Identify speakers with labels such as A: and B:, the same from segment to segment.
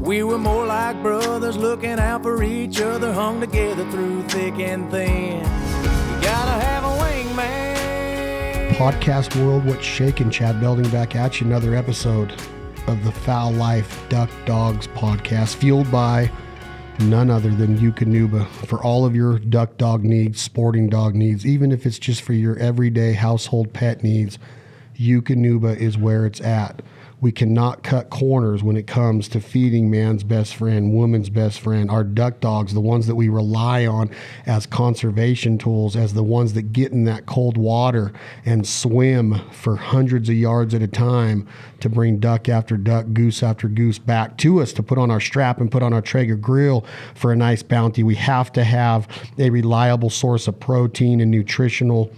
A: We were more like brothers looking out for each other, hung together through thick and thin. You gotta have a wingman.
B: Podcast world, what's shaking? Chad Belding back at you. Another episode of the Fowl Life Duck Dogs podcast, fueled by none other than Eukanuba. For all of your duck dog needs, sporting dog needs, even if it's just for your everyday household pet needs, Eukanuba is where it's at. We cannot cut corners when it comes to feeding man's best friend, woman's best friend, our duck dogs, the ones that we rely on as conservation tools, as the ones that get in that cold water and swim for hundreds of yards at a time to bring duck after duck, goose after goose back to us to put on our strap and put on our Traeger grill for a nice bounty. We have to have a reliable source of protein and nutritional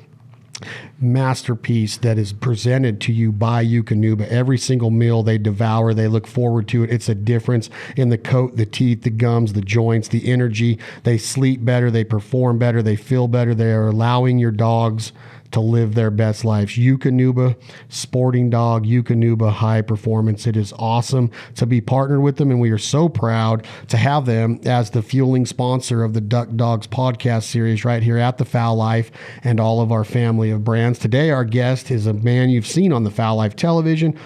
B: masterpiece that is presented to you by Eukanuba. Every single meal they devour, they look forward to it. It's a difference in the coat, the teeth, the gums, the joints, the energy. They sleep better, they perform better, they feel better. They are allowing your dogs to live their best lives. Eukanuba sporting dog, Eukanuba high performance. It is awesome to be partnered with them, and we are so proud to have them as the fueling sponsor of the Duck Dogs podcast series right here at the Fowl Life and all of our family of brands. Today, our guest is a man you've seen on the Fowl Life television,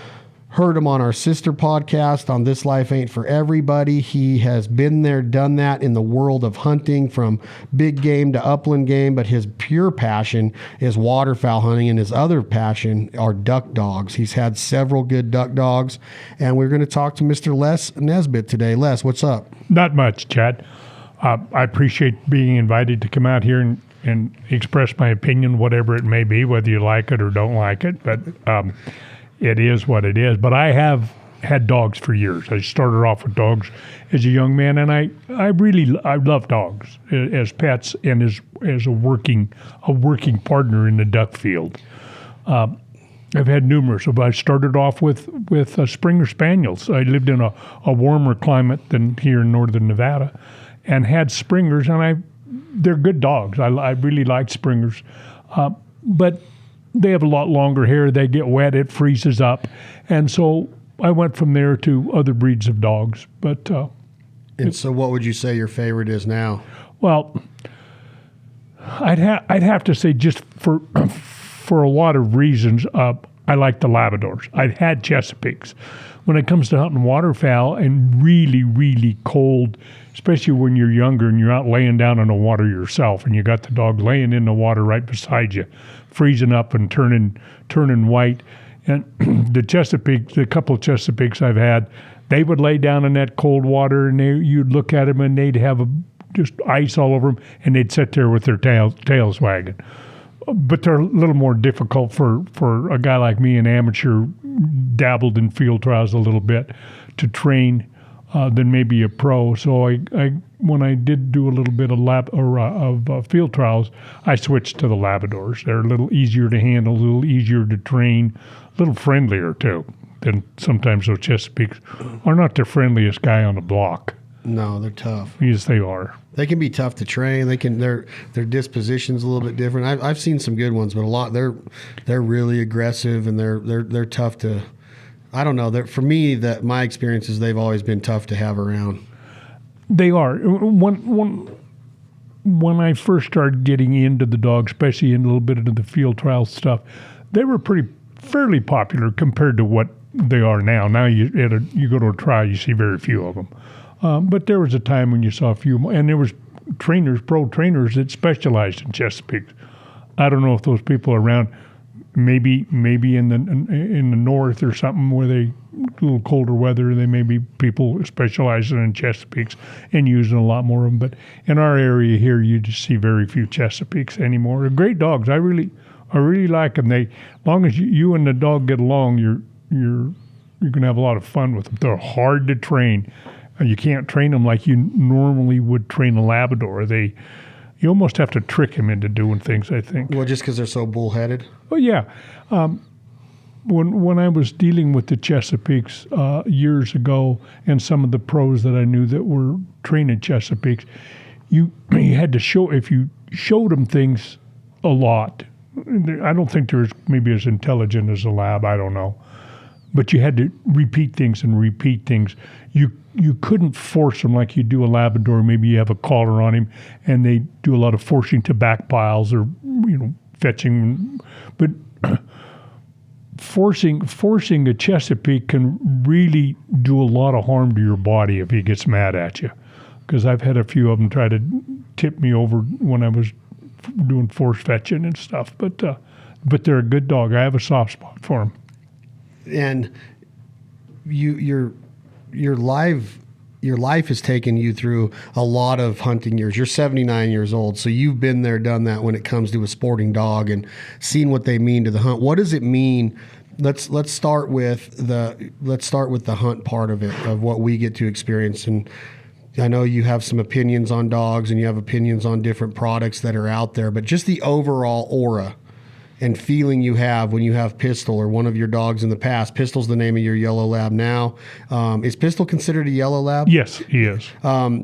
B: heard him on our sister podcast on This Life Ain't For Everybody. He has been there, done that in the world of hunting, from big game to upland game, but his pure passion is waterfowl hunting, and his other passion are duck dogs. He's had several good duck dogs, and we're going to talk to Mr. Les Naisbitt today. Les, what's up?
C: Not much, Chad. I appreciate being invited to come out here and express my opinion, whatever it may be, whether you like it or don't like it, but it is what it is. But I have had dogs for years. I started off with dogs as a young man, and I love dogs as pets and as a working partner in the duck field. I've had numerous. I started off with Springer Spaniels. I lived in a warmer climate than here in northern Nevada, and had Springers, and they're good dogs. I really liked Springers, but they have a lot longer hair. They get wet. It freezes up. And so I went from there to other breeds of dogs. But
B: so what would you say your favorite is now?
C: Well, I'd have to say, just for a lot of reasons, I like the Labradors. I've had Chesapeakes. When it comes to hunting waterfowl and really, really cold, especially when you're younger and you're out laying down in the water yourself and you got the dog laying in the water right beside you, freezing up and turning white. And the couple of Chesapeakes I've had, they would lay down in that cold water, and you'd look at them and they'd have just ice all over them, and they'd sit there with their tails wagging. But they're a little more difficult for a guy like me, an amateur, dabbled in field trials a little bit, to train than maybe a pro. So when I did do a little bit of field trials, I switched to the Labradors. They're a little easier to handle, a little easier to train, a little friendlier too than sometimes those Chesapeakes are. Not the friendliest guy on the block.
B: No, they're tough.
C: Yes, they are.
B: They can be tough to train. Their disposition's a little bit different. I've seen some good ones, but a lot they're really aggressive, and they're tough to. I don't know. For me, my experience is they've always been tough to have around. They are.
C: When I first started getting into the dog, especially in a little bit into the field trial stuff, they were fairly popular compared to what they are now. Now you go to a trial, you see very few of them. But there was a time when you saw a few more, and there was pro trainers that specialized in Chesapeakes. I don't know if those people are around. Maybe in the north or something where a little colder weather, they may be people specializing in Chesapeakes and using a lot more of them. But in our area here, you just see very few Chesapeakes anymore. They're great dogs. I really like them. As long as you and the dog get along, you're gonna have a lot of fun with them. They're hard to train. You can't train them like you normally would train a Labrador. You almost have to trick him into doing things, I think.
B: Well, just because they're so bullheaded?
C: Oh, yeah. When I was dealing with the Chesapeakes years ago, and some of the pros that I knew that were training Chesapeakes, you had to show, if you showed them things a lot, I don't think they're maybe as intelligent as a lab, I don't know. but you had to repeat things and repeat things. You couldn't force them like you do a Labrador. Maybe you have a collar on him, and they do a lot of forcing to back piles or fetching. But forcing a Chesapeake can really do a lot of harm to your body if he gets mad at you. Because I've had a few of them try to tip me over when I was doing force fetching and stuff. But they're a good dog. I have a soft spot for them.
B: And your life has taken you through a lot of hunting years. You're 79 years old, so you've been there, done that when it comes to a sporting dog and seen what they mean to the hunt. What does it mean? Let's start with the hunt part of it, of what we get to experience. And I know you have some opinions on dogs and you have opinions on different products that are out there, but just the overall aura and feeling you have when you have Pistol or one of your dogs in the past. Pistol's the name of your yellow lab now. Is Pistol considered a yellow lab?
C: Yes, he is.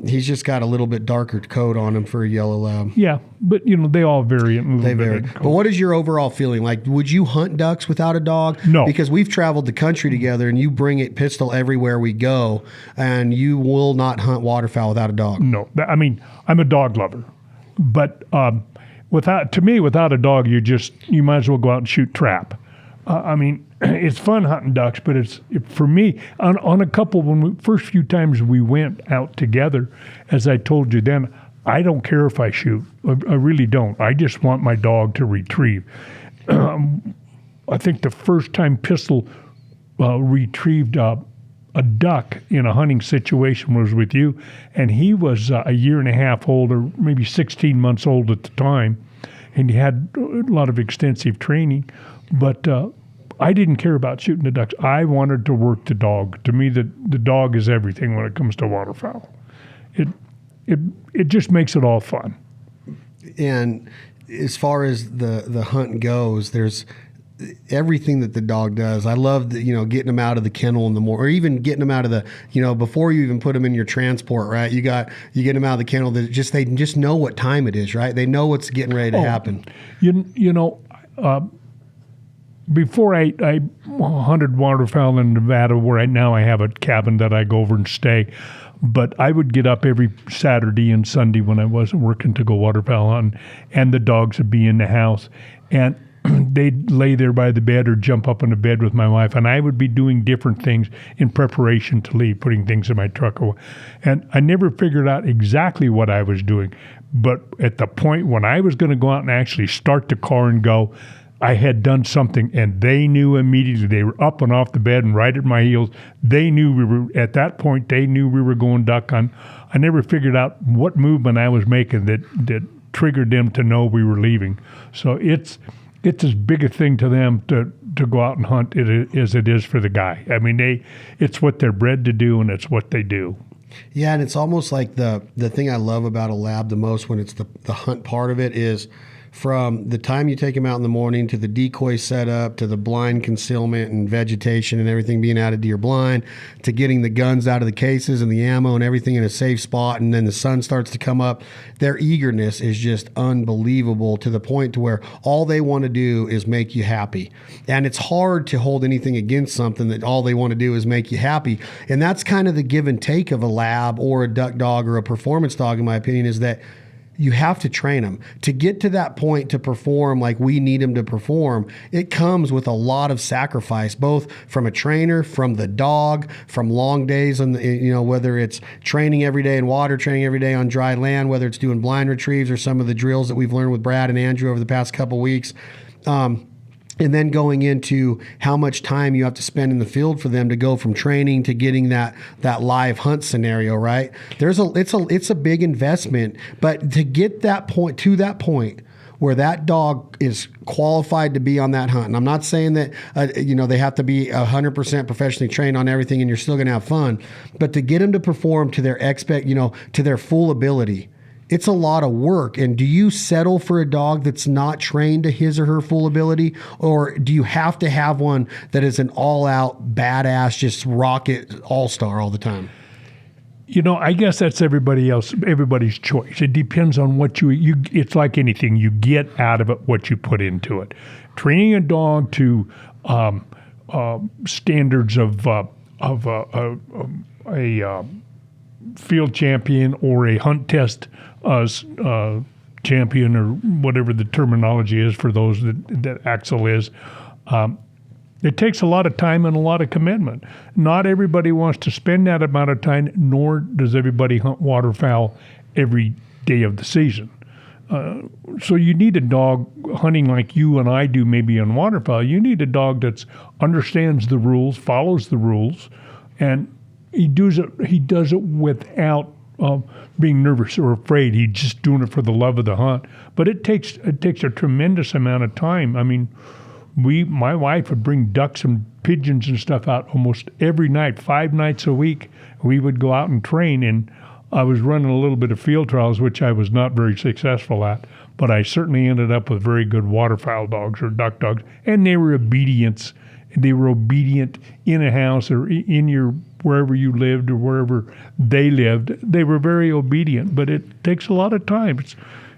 B: He's just got a little bit darker coat on him for a yellow lab.
C: Yeah, but they all vary a little bit.
B: They vary. But what is your overall feeling? Like, would you hunt ducks without a dog?
C: No.
B: Because we've traveled the country together, and you bring it Pistol everywhere we go, and you will not hunt waterfowl without a dog.
C: No, I mean, I'm a dog lover, but without a dog, you might as well go out and shoot trap. I mean, it's fun hunting ducks, but for me, on a couple, first few times we went out together, as I told you then, I don't care if I shoot. I really don't. I just want my dog to retrieve. I think the first time Pistol retrieved a duck in a hunting situation was with you, and he was a year and a half old, or maybe 16 months old at the time, and he had a lot of extensive training, but I didn't care about shooting the ducks. I wanted to work the dog. To me, the dog is everything when it comes to waterfowl. It just makes it all fun.
B: And as far as the hunt goes, there's everything that the dog does. I love getting them out of the kennel in the morning, or even getting them out of the, before you even put them in your transport, right? You get them out of the kennel. They just know what time it is, right? They know what's getting ready to happen.
C: Before I hunted waterfowl in Nevada, where right now I have a cabin that I go over and stay, but I would get up every Saturday and Sunday when I wasn't working to go waterfowl hunting, and the dogs would be in the house, and they'd lay there by the bed or jump up on the bed with my wife, and I would be doing different things in preparation to leave, putting things in my truck. And I never figured out exactly what I was doing. But at the point when I was going to go out and actually start the car and go, I had done something, and they knew immediately. They were up and off the bed and right at my heels. They knew at that point, they knew we were going duck hunt. I never figured out what movement I was making that triggered them to know we were leaving. So it's as big a thing to them to go out and hunt as it is for the guy. I mean, it's what they're bred to do, and it's what they do.
B: Yeah, and it's almost like the thing I love about a lab the most when it's the hunt part of it is from the time you take them out in the morning to the decoy setup to the blind concealment and vegetation and everything being added to your blind to getting the guns out of the cases and the ammo and everything in a safe spot, and then the sun starts to come up. Their eagerness is just unbelievable, to the point to where all they want to do is make you happy. And it's hard to hold anything against something that all they want to do is make you happy. And that's kind of the give and take of a lab or a duck dog or a performance dog, in my opinion, is that you have to train them to get to that point to perform like we need them to perform. It comes with a lot of sacrifice, both from a trainer, from the dog, from long days on whether it's training every day in water, training every day on dry land, whether it's doing blind retrieves or some of the drills that we've learned with Brad and Andrew over the past couple weeks. And then going into how much time you have to spend in the field for them to go from training to getting that live hunt scenario, right? It's a big investment, but to get that point where that dog is qualified to be on that hunt. And I'm not saying that they have to be 100% professionally trained on everything and you're still going to have fun, but to get them to perform to their to their full ability. It's a lot of work. And do you settle for a dog that's not trained to his or her full ability? Or do you have to have one that is an all-out badass, just rocket all-star all the time?
C: I guess that's everybody's choice. It depends on what you it's like anything. You get out of it what you put into it. Training a dog to standards of a field champion or a hunt test champion, or whatever the terminology is for those that Axel is. It takes a lot of time and a lot of commitment. Not everybody wants to spend that amount of time, nor does everybody hunt waterfowl every day of the season. So you need a dog hunting like you and I do, maybe on waterfowl. You need a dog that understands the rules, follows the rules, and he does it without being nervous or afraid. He's just doing it for the love of the hunt. But it takes a tremendous amount of time. I mean, my wife would bring ducks and pigeons and stuff out almost every night, 5 nights a week. We would go out and train, and I was running a little bit of field trials, which I was not very successful at, but I certainly ended up with very good waterfowl dogs or duck dogs, and they were obedient. They were obedient in a house or in your wherever you lived or wherever they lived. They were very obedient, but it takes a lot of time.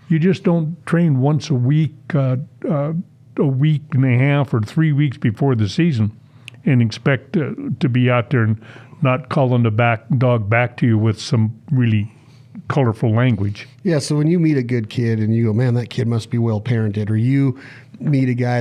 C: You just don't train once a week, a week and a half or 3 weeks before the season and expect to be out there and not calling the dog back to you with some really colorful language.
B: Yeah, so when you meet a good kid and you go, man, that kid must be well parented, or you meet a guy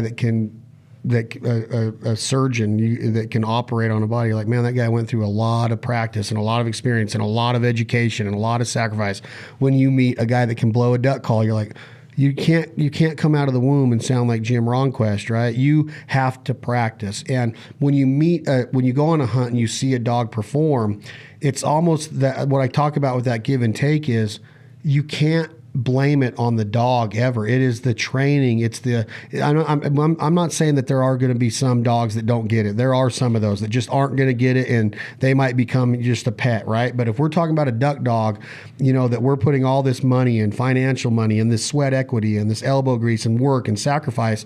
B: a surgeon that can operate on a body, you're like, man, that guy went through a lot of practice and a lot of experience and a lot of education and a lot of sacrifice. When you meet a guy that can blow a duck call, you're like, you can't come out of the womb and sound like Jim Ronquest, right? You have to practice. And when you go on a hunt and you see a dog perform, it's almost that what I talk about with that give and take is you can't blame it on the dog ever. It is the training. It's I'm not saying that there are going to be some dogs that don't get it. There are some of those that just aren't going to get it, and they might become just a pet, right? But if we're talking about a duck dog, that we're putting all this money and financial money and this sweat equity and this elbow grease and work and sacrifice,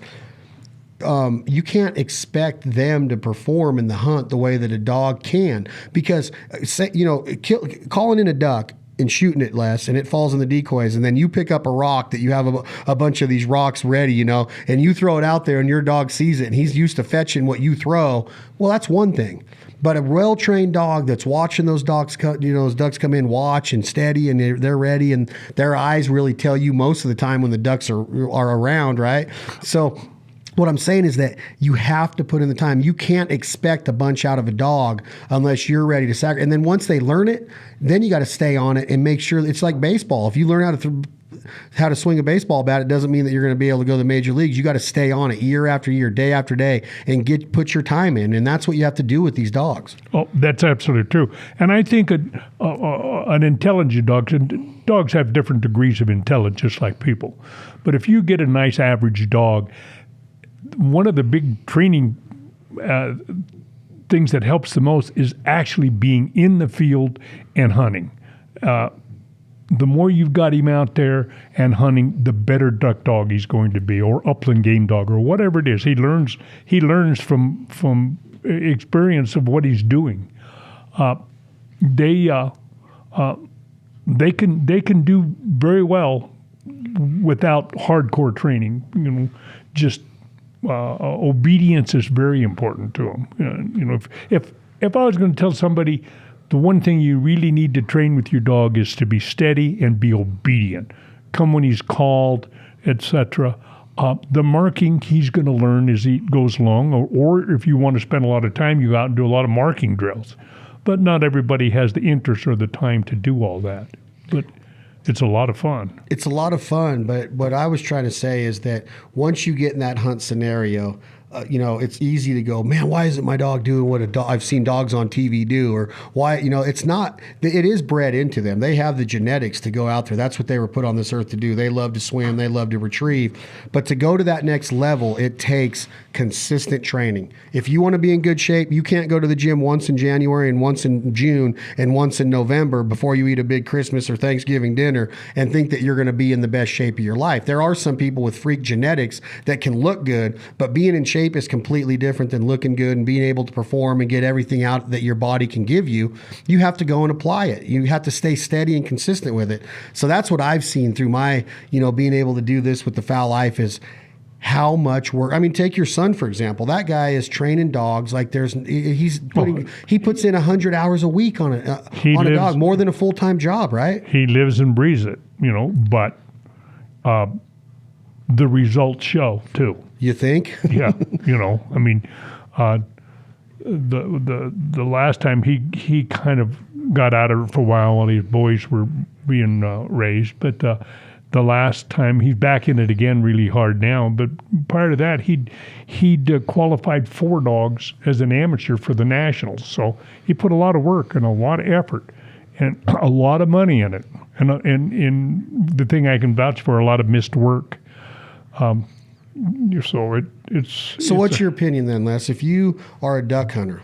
B: you can't expect them to perform in the hunt the way that a dog can, because calling in a duck and shooting it less, and it falls in the decoys, and then you pick up a rock that you have a bunch of these rocks ready, and you throw it out there and your dog sees it and he's used to fetching what you throw. Well, that's one thing. But a well-trained dog that's watching those ducks come in, watch and steady, and they're ready, and their eyes really tell you most of the time when the ducks are around, right? So what I'm saying is that you have to put in the time. You can't expect a bunch out of a dog unless you're ready to sacrifice. And then once they learn it, then you got to stay on it and make sure it's like baseball. If you learn how to swing a baseball bat, it doesn't mean that you're going to be able to go to the major leagues. You got to stay on it year after year, day after day, and put your time in. And that's what you have to do with these dogs.
C: Oh, that's absolutely true. And I think an intelligent dog, and dogs have different degrees of intelligence, just like people. But if you get a nice average dog, one of the big training things that helps the most is actually being in the field and hunting. The more you've got him out there and hunting, the better duck dog he's going to be, or upland game dog, or whatever it is. He learns from experience of what he's doing. They can do very well without hardcore training. Just obedience is very important to them. If I was going to tell somebody the one thing you really need to train with your dog is to be steady and be obedient. Come when he's called, etc. The marking he's going to learn as he goes along, or if you want to spend a lot of time, you go out and do a lot of marking drills. But not everybody has the interest or the time to do all that. But it's a lot of fun. It's a lot of fun,
B: but what I was trying to say is that once you get in that hunt scenario, it's easy to go, man, why isn't my dog doing what I've seen dogs on TV do? Or why, it's not, it is bred into them. They have the genetics to go out there. That's what they were put on this earth to do. They love to swim. They love to retrieve. But to go to that next level, it takes consistent training. If you want to be in good shape, you can't go to the gym once in January and once in June and once in November before you eat a big Christmas or Thanksgiving dinner and think that you're going to be in the best shape of your life. There are some people with freak genetics that can look good, but being in shape is completely different than looking good and being able to perform and get everything out that your body can give you. You have to go and apply it. You have to stay steady and consistent with it. So that's what I've seen through my, being able to do this with the Fowl Life is how much work. I mean, take your son, for example. That guy is training dogs like he puts in 100 hours a week on a dog, more than a full-time job, right?
C: He lives and breathes it, but the results show too.
B: You think?
C: Yeah. I mean, the last time he kind of got out of it for a while his boys were being raised, but the last time he's back in it again really hard now. But prior to that, he'd qualified 4 dogs as an amateur for the Nationals. So he put a lot of work and a lot of effort and a lot of money in it. And the thing I can vouch for, a lot of missed work. So
B: what's your opinion then, Les? If you are a duck hunter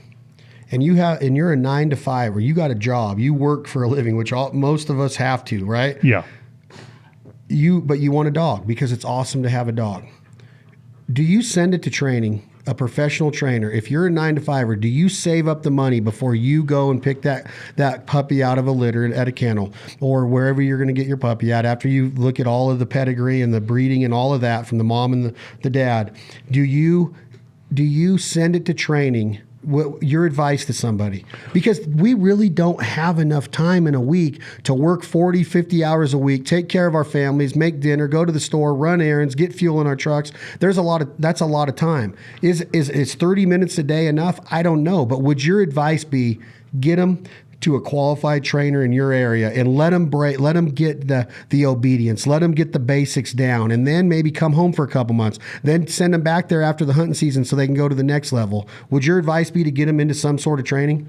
B: and you're a 9 to 5, or you got a job, you work for a living, which most of us have to, right?
C: Yeah.
B: But you want a dog because it's awesome to have a dog. Do you send it to training, a professional trainer? If you're a 9 to 5er, do you save up the money before you go and pick that puppy out of a litter at a kennel or wherever you're going to get your puppy at, after you look at all of the pedigree and the breeding and all of that from the mom and the dad? Do you send it to training? What your advice to somebody? Because we really don't have enough time in a week to work 40, 50 hours a week, take care of our families, make dinner, go to the store, run errands, get fuel in our trucks. That's a lot of time. Is 30 minutes a day enough? I don't know. But would your advice be get them to a qualified trainer in your area and let them get the obedience, let them get the basics down, and then maybe come home for a couple months, then send them back there after the hunting season so they can go to the next level? Would your advice be to get them into some sort of training?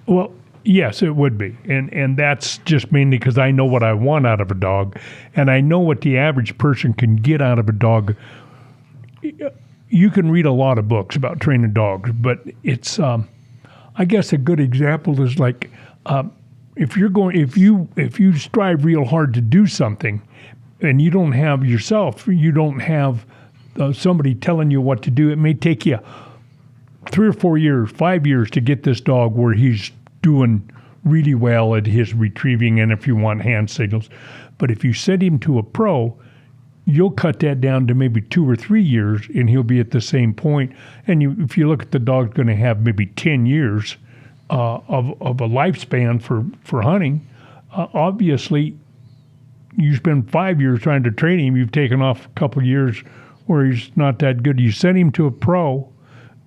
C: Well, yes, it would be. And that's just mainly because I know what I want out of a dog, and I know what the average person can get out of a dog. You can read a lot of books about training dogs, but it's, I guess a good example is like, if you strive real hard to do something and you don't have somebody telling you what to do, it may take you 3 or 4 years, 5 years to get this dog where he's doing really well at his retrieving and if you want hand signals. But if you send him to a pro, you'll cut that down to maybe 2 or 3 years and he'll be at the same point. And if you look at the dog's going to have maybe 10 years of a lifespan for hunting, obviously you spend 5 years trying to train him, you've taken off a couple of years where he's not that good. You send him to a pro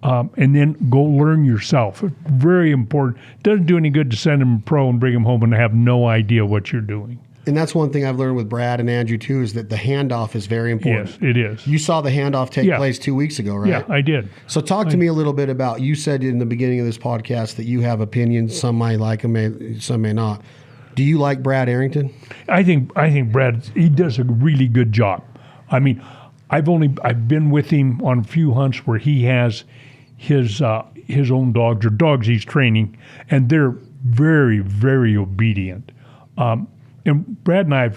C: and then go learn yourself. It's very important. It doesn't do any good to send him a pro and bring him home and have no idea what you're doing.
B: And that's one thing I've learned with Brad and Andrew too, is that the handoff is very important.
C: Yes, it is.
B: You saw the handoff take place 2 weeks ago, right?
C: Yeah, I did.
B: So talk to me a little bit about, you said in the beginning of this podcast that you have opinions. Some might like them, some may not. Do you like Brad Arrington? I think
C: Brad, he does a really good job. I mean, I've been with him on a few hunts where he has his own dogs or dogs he's training, and they're very, very obedient. And Brad and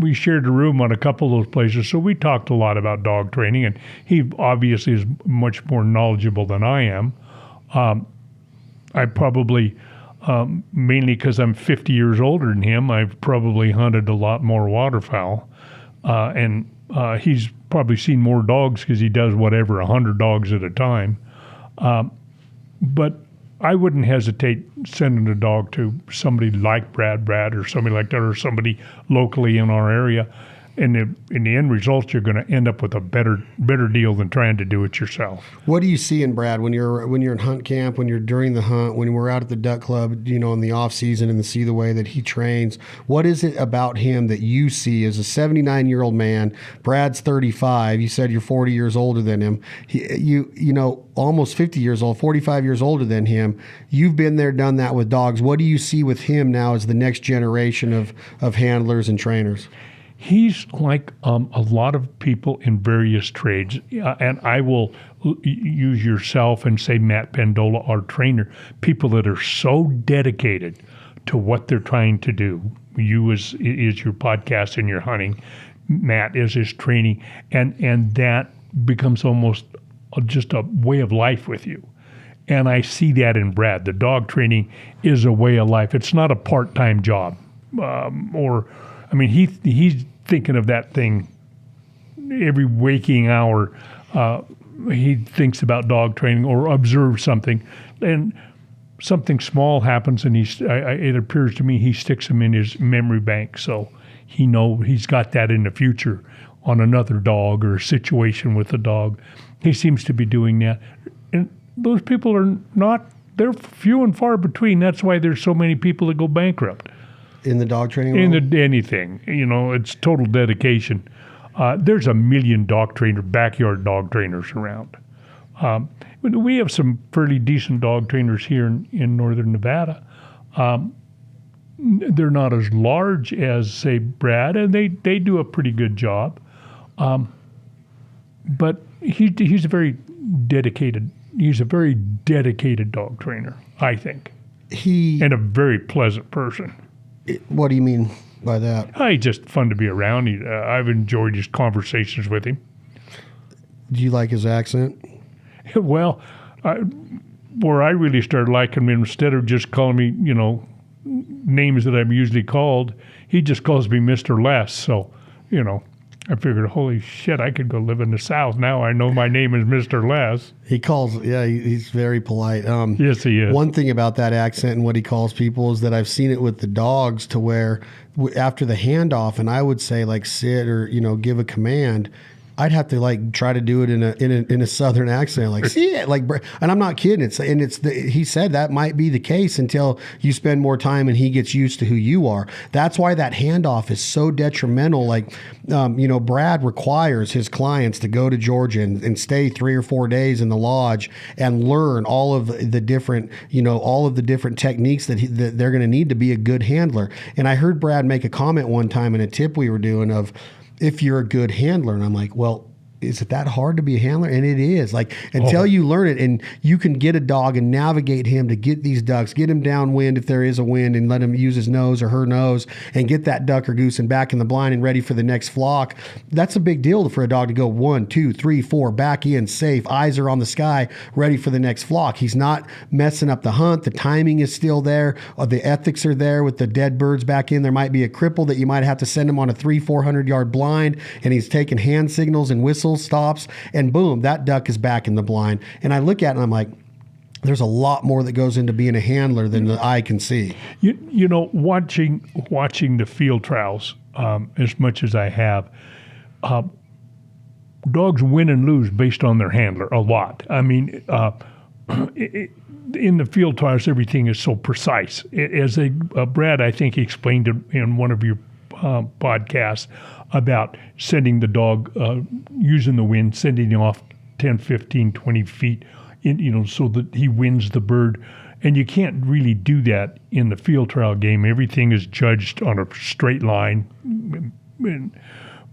C: we shared a room on a couple of those places, so we talked a lot about dog training, and he obviously is much more knowledgeable than I am. I probably, mainly because I'm 50 years older than him, I've probably hunted a lot more waterfowl, and he's probably seen more dogs because he does 100 dogs at a time. But I wouldn't hesitate sending a dog to somebody like Brad or somebody like that, or somebody locally in our area. And in the end result, you're going to end up with a better deal than trying to do it yourself.
B: What do you see in Brad when you're in hunt camp, when you're during the hunt, when we're out at the duck club, in the off season, and see the way that he trains? What is it about him that you see as a 79-year-old man? Brad's 35. You said you're 40 years older than him. Almost 50 years old, 45 years older than him. You've been there, done that with dogs. What do you see with him now as the next generation of handlers and trainers?
C: He's like a lot of people in various trades, and I will use yourself and say Matt Pendola, our trainer, people that are so dedicated to what they're trying to do. You is your podcast and your hunting. Matt is his training, and that becomes almost just a way of life with you. And I see that in Brad. The dog training is a way of life. It's not a part-time job, he's thinking of that thing every waking hour he thinks about dog training or observes something, and something small happens, and it appears to me he sticks them in his memory bank, so he's got that in the future on another dog or a situation with a dog. He seems to be doing that, and those people are not. They're few and far between. That's why there's so many people that go bankrupt
B: in the dog training world?
C: Anything. It's total dedication. There's a million backyard dog trainers around. We have some fairly decent dog trainers here in northern Nevada. They're not as large as, say, Brad, and they do a pretty good job. But he's a very dedicated. He's a very dedicated dog trainer, I think, and a very pleasant person.
B: What do you mean by that?
C: He's just fun to be around. I've enjoyed his conversations with him.
B: Do you like his accent?
C: Well, where I really started liking him, instead of just calling me, names that I'm usually called, he just calls me Mr. Les. So, I figured, holy shit, I could go live in the South. Now I know my name is Mr. Les.
B: He's very polite.
C: Yes, he is.
B: One thing about that accent and what he calls people is that I've seen it with the dogs to where after the handoff, and I would say like sit or, give a command, I'd have to like try to do it in a Southern accent, like see it, like, and I'm not kidding. He said that might be the case until you spend more time and he gets used to who you are. That's why that handoff is so detrimental. Like, Brad requires his clients to go to Georgia and stay 3 or 4 days in the lodge and learn all of the different, techniques that they're going to need to be a good handler. And I heard Brad make a comment one time in a tip we were doing of, if you're a good handler. And I'm like, well, is it that hard to be a handler? And it is. Like, until you learn it and you can get a dog and navigate him to get these ducks, get him downwind if there is a wind, and let him use his nose or her nose and get that duck or goose and back in the blind and ready for the next flock. That's a big deal for a dog to go 1, 2, 3, 4, back in, safe, eyes are on the sky, ready for the next flock. He's not messing up the hunt. The timing is still there. The ethics are there with the dead birds back in. There might be a cripple that you might have to send him on a 300-400 yard blind, and he's taking hand signals and whistles, stops, and boom, that duck is back in the blind. And I look at it and I'm like, there's a lot more that goes into being a handler than the eye can see.
C: Watching the field trials as much as I have, dogs win and lose based on their handler a lot. I mean, in the field trials, everything is so precise. As Brad, I think, explained in one of your podcasts about sending the dog, using the wind, sending him off 10, 15, 20 feet, so that he wins the bird. And you can't really do that in the field trial game. Everything is judged on a straight line.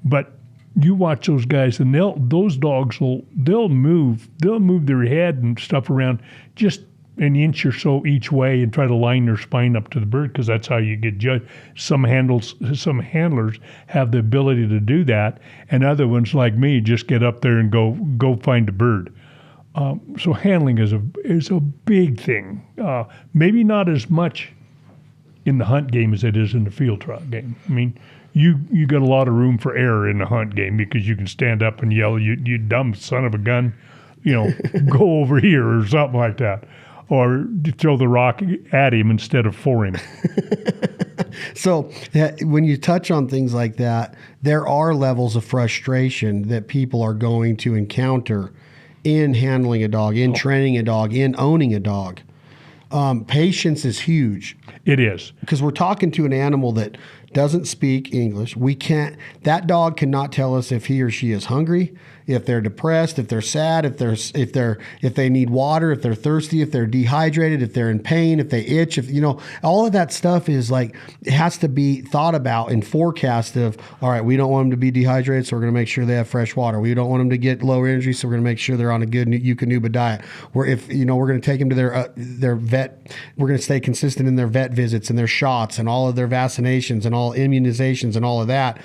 C: But you watch those guys, and those dogs they'll move their head and stuff around just an inch or so each way and try to line their spine up to the bird, because that's how you get judged. Some handlers have the ability to do that, and other ones like me just get up there and go find a bird. So handling is a big thing. Maybe not as much in the hunt game as it is in the field trial game. I mean, you got a lot of room for error in the hunt game because you can stand up and yell, "You dumb son of a gun," go over here or something like that. Or throw the rock at him instead of for him.
B: So when you touch on things like that, there are levels of frustration that people are going to encounter in handling a dog, in training a dog, in owning a dog. Patience is huge.
C: It is. Because
B: we're talking to an animal that doesn't speak English. That dog cannot tell us if he or she is hungry, if they're depressed, if they're sad, if they need water, if they're thirsty, if they're dehydrated, if they're in pain, if they itch, all of that stuff is like, it has to be thought about and forecast of, all right, we don't want them to be dehydrated, so we're going to make sure they have fresh water. We don't want them to get low energy, so we're going to make sure they're on a good Eukanuba diet. We're going to take them to their vet. We're going to stay consistent in their vet visits and their shots and all of their vaccinations and all immunizations and all of that.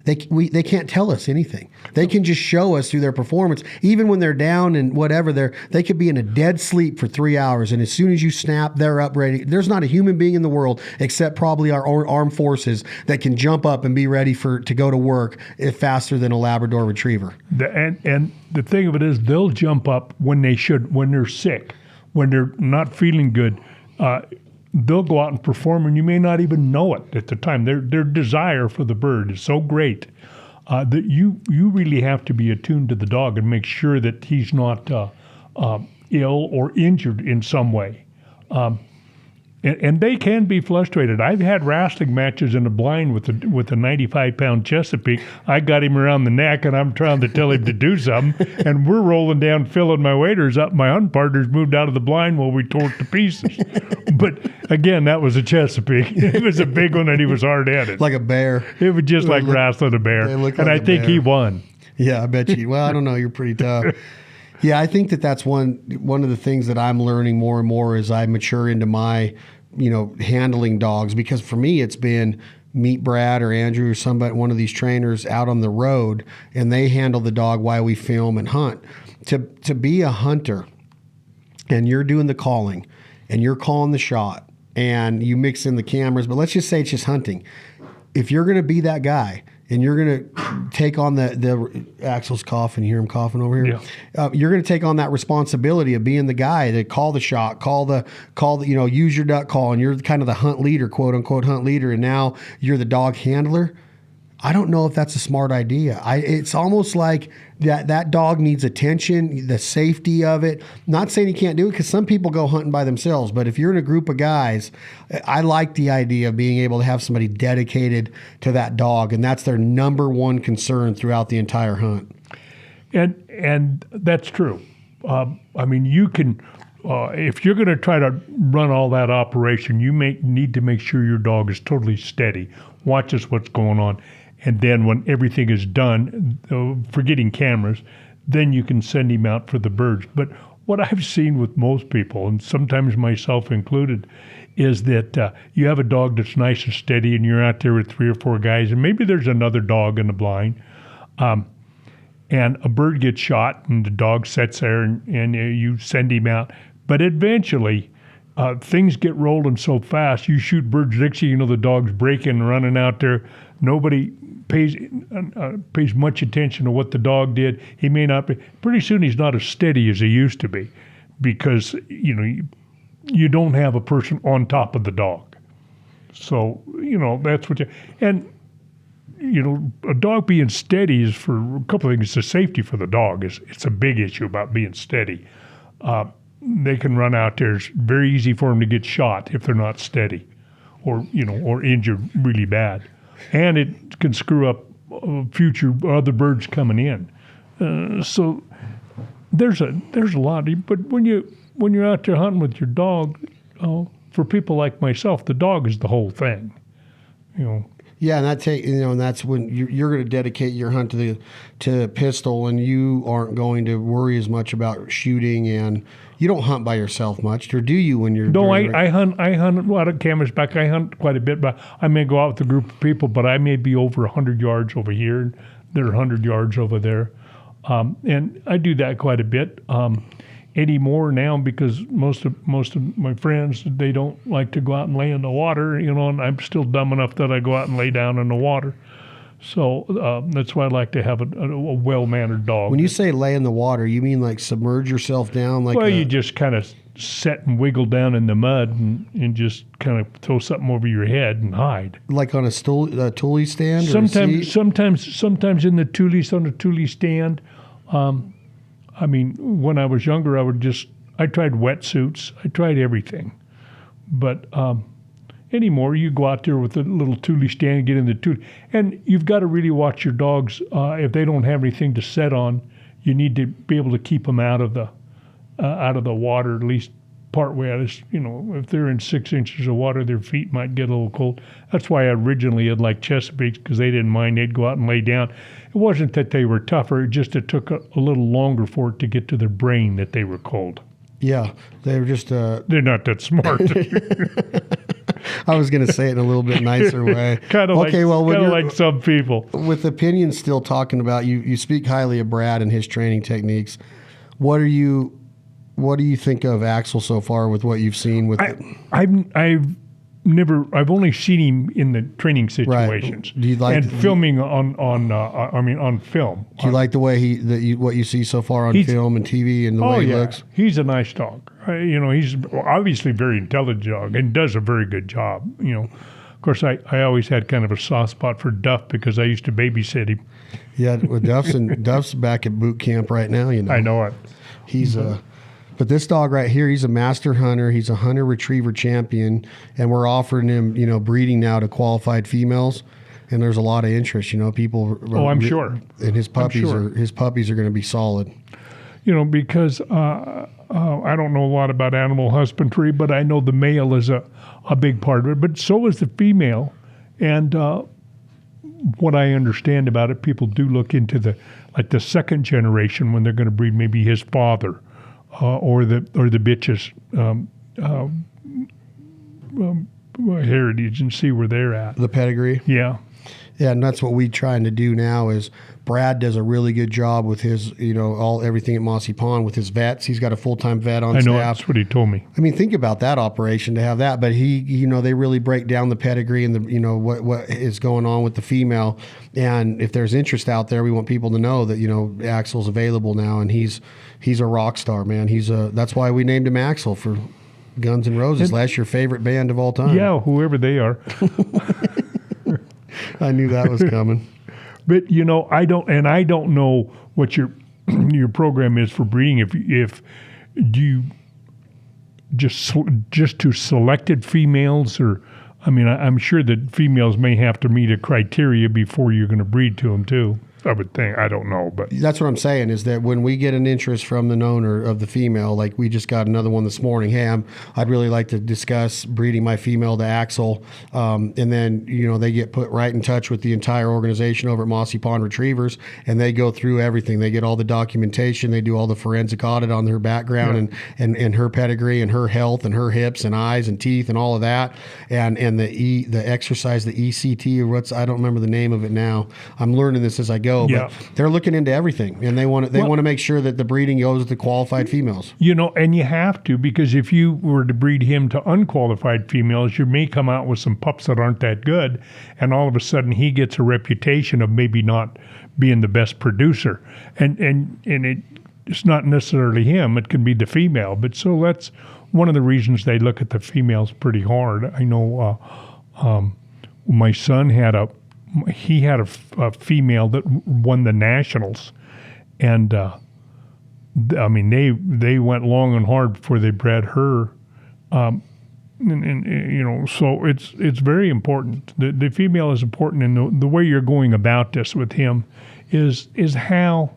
B: They can't tell us anything. They can just show us through their performance. Even when they're down and whatever, they could be in a dead sleep for 3 hours, and as soon as you snap, they're up ready. There's not a human being in the world, except probably our armed forces, that can jump up and be ready to go to work faster than a Labrador Retriever.
C: And the thing of it is, they'll jump up when they're sick, when they're not feeling good. They'll go out and perform, and you may not even know it at the time. Their desire for the bird is so great that you really have to be attuned to the dog and make sure that he's not ill or injured in some way. And they can be frustrated. I've had wrestling matches in the blind with a 95-pound Chesapeake. I got him around the neck, and I'm trying to tell him to do something, and we're rolling down, filling my waders up. My hunt partners moved out of the blind while we tore it to pieces. But again, that was a Chesapeake. It was a big one, and he was hard-headed.
B: Like a bear.
C: It was just like wrestling a bear. And I think he won.
B: Yeah, I bet you. Well, I don't know. You're pretty tough. Yeah, I think that's one of the things that I'm learning more and more as I mature into my handling dogs, because for me it's been meet Brad or Andrew or somebody, one of these trainers out on the road, and they handle the dog while we film and hunt. To be a hunter and you're doing the calling and you're calling the shot and you mix in the cameras, but let's just say it's just hunting. If you're going to be that guy and you're going to take on the Axel's coughing, you hear him coughing over here.
C: Yeah.
B: You're going to take on that responsibility of being the guy to call the shot, call the use your duck call, and you're kind of the hunt leader, quote unquote hunt leader, and now you're the dog handler. I don't know if that's a smart idea. It's almost like that dog needs attention, the safety of it. Not saying you can't do it, because some people go hunting by themselves, but if you're in a group of guys, I like the idea of being able to have somebody dedicated to that dog, and that's their number one concern throughout the entire hunt.
C: And that's true. You can, if you're going to try to run all that operation, you need to make sure your dog is totally steady, watches what's going on. And then when everything is done, forgetting cameras, then you can send him out for the birds. But what I've seen with most people, and sometimes myself included, is that you have a dog that's nice and steady, and you're out there with 3 or 4 guys, and maybe there's another dog in the blind, and a bird gets shot, and the dog sits there, and you send him out. But eventually, things get rolling so fast, you shoot birds next thing you know, the dog's breaking, running out there. Nobody pays much attention to what the dog did. He may not be. Pretty soon he's not as steady as he used to be, because you don't have a person on top of the dog. So that's what a dog being steady is for a couple of things. It's the safety for the dog. It's a big issue about being steady. They can run out there. It's very easy for them to get shot if they're not steady, or injured really bad. And it can screw up future other birds coming in. So there's a lot. But when you're out there hunting with your dog, for people like myself, the dog is the whole thing.
B: Yeah, and that's when you're going to dedicate your hunt to pistol, and you aren't going to worry as much about shooting, and you don't hunt by yourself much, or do you when you're?
C: No, I hunt a lot of canvasback. I hunt quite a bit, but I may go out with a group of people, but I may be over 100 yards over here, and they're 100 yards over there, and I do that quite a bit. Anymore now, because most of my friends, they don't like to go out and lay in the water, and I'm still dumb enough that I go out and lay down in the water. So that's why I like to have a well-mannered dog.
B: When you say lay in the water, you mean like submerge yourself down?
C: You just kind of sit and wiggle down in the mud and just kind of throw something over your head and hide. Like
B: on a Thule stand?
C: Sometimes in the Thule's, on a Thule stand. When I was younger, I tried wetsuits. I tried everything. But anymore, you go out there with a little Thule stand and get in the Thule. And you've got to really watch your dogs. If they don't have anything to set on, you need to be able to keep them out of the water, at least part way out. If they're in 6 inches of water, their feet might get a little cold. That's why I originally had liked Chesapeakes, because they didn't mind. They'd go out and lay down. It wasn't that they were tougher. It took a little longer for it to get to their brain that they were cold.
B: Yeah, they were just...
C: They're not that smart.
B: I was going to say it in a little bit nicer way.
C: Kind of like some people.
B: With opinions still talking about, you speak highly of Brad and his training techniques. What do you think of Axel so far with what you've seen with
C: I've only seen him in the training situations.
B: Right. Do you like
C: filming on film?
B: Do you like the way what you see so far on film and TV and the way he looks?
C: He's a nice dog. He's obviously a very intelligent dog and does a very good job. Of course, I always had kind of a soft spot for Duff because I used to babysit him.
B: Yeah, well, Duff's back at boot camp right now.
C: I know it.
B: He's But this dog right here, he's a master hunter. He's a hunter retriever champion, and we're offering him, breeding now to qualified females. And there's a lot of interest. People.
C: I'm sure.
B: And his puppies are going to be solid.
C: Because I don't know a lot about animal husbandry, but I know the male is a big part of it. But so is the female, and what I understand about it, people do look into the second generation when they're going to breed maybe his father. Or the bitches heritage and see where they're at.
B: The pedigree?
C: Yeah.
B: Yeah, and that's what we're trying to do now is Brad does a really good job with his, everything at Mossy Pond with his vets. He's got a full-time vet on staff.
C: I know, that's what he told me.
B: I mean, think about that operation to have that. But they really break down the pedigree and what is going on with the female. And if there's interest out there, we want people to know that, Axel's available now, and he's a rock star, man. That's why we named him Axel for Guns N' Roses. That's your favorite band of all time.
C: Yeah, whoever they are.
B: I knew that was coming.
C: But I don't know what your program is for breeding. If do you just to selected females, or I'm sure that females may have to meet a criteria before you're going to breed to them too. I would think. I don't know, but
B: that's what I'm saying is that when we get an interest from the owner of the female, like we just got another one this morning. Hey, I'd really like to discuss breeding my female to Axel, and then they get put right in touch with the entire organization over at Mossy Pond Retrievers, and they go through everything. They get all the documentation. They do all the forensic audit on her background and her pedigree and her health and her hips and eyes and teeth and all of that, and the exercise, the ECT or I don't remember the name of it now. I'm learning this as I go. But they're looking into everything, and they want to make sure that the breeding goes to qualified females.
C: And you have to, because if you were to breed him to unqualified females, you may come out with some pups that aren't that good, and all of a sudden he gets a reputation of maybe not being the best producer, and it's not necessarily him; it can be the female. But so that's one of the reasons they look at the females pretty hard. I know my son had a female that won the nationals, and they went long and hard before they bred her, so it's very important. The female is important, and the way you're going about this with him is how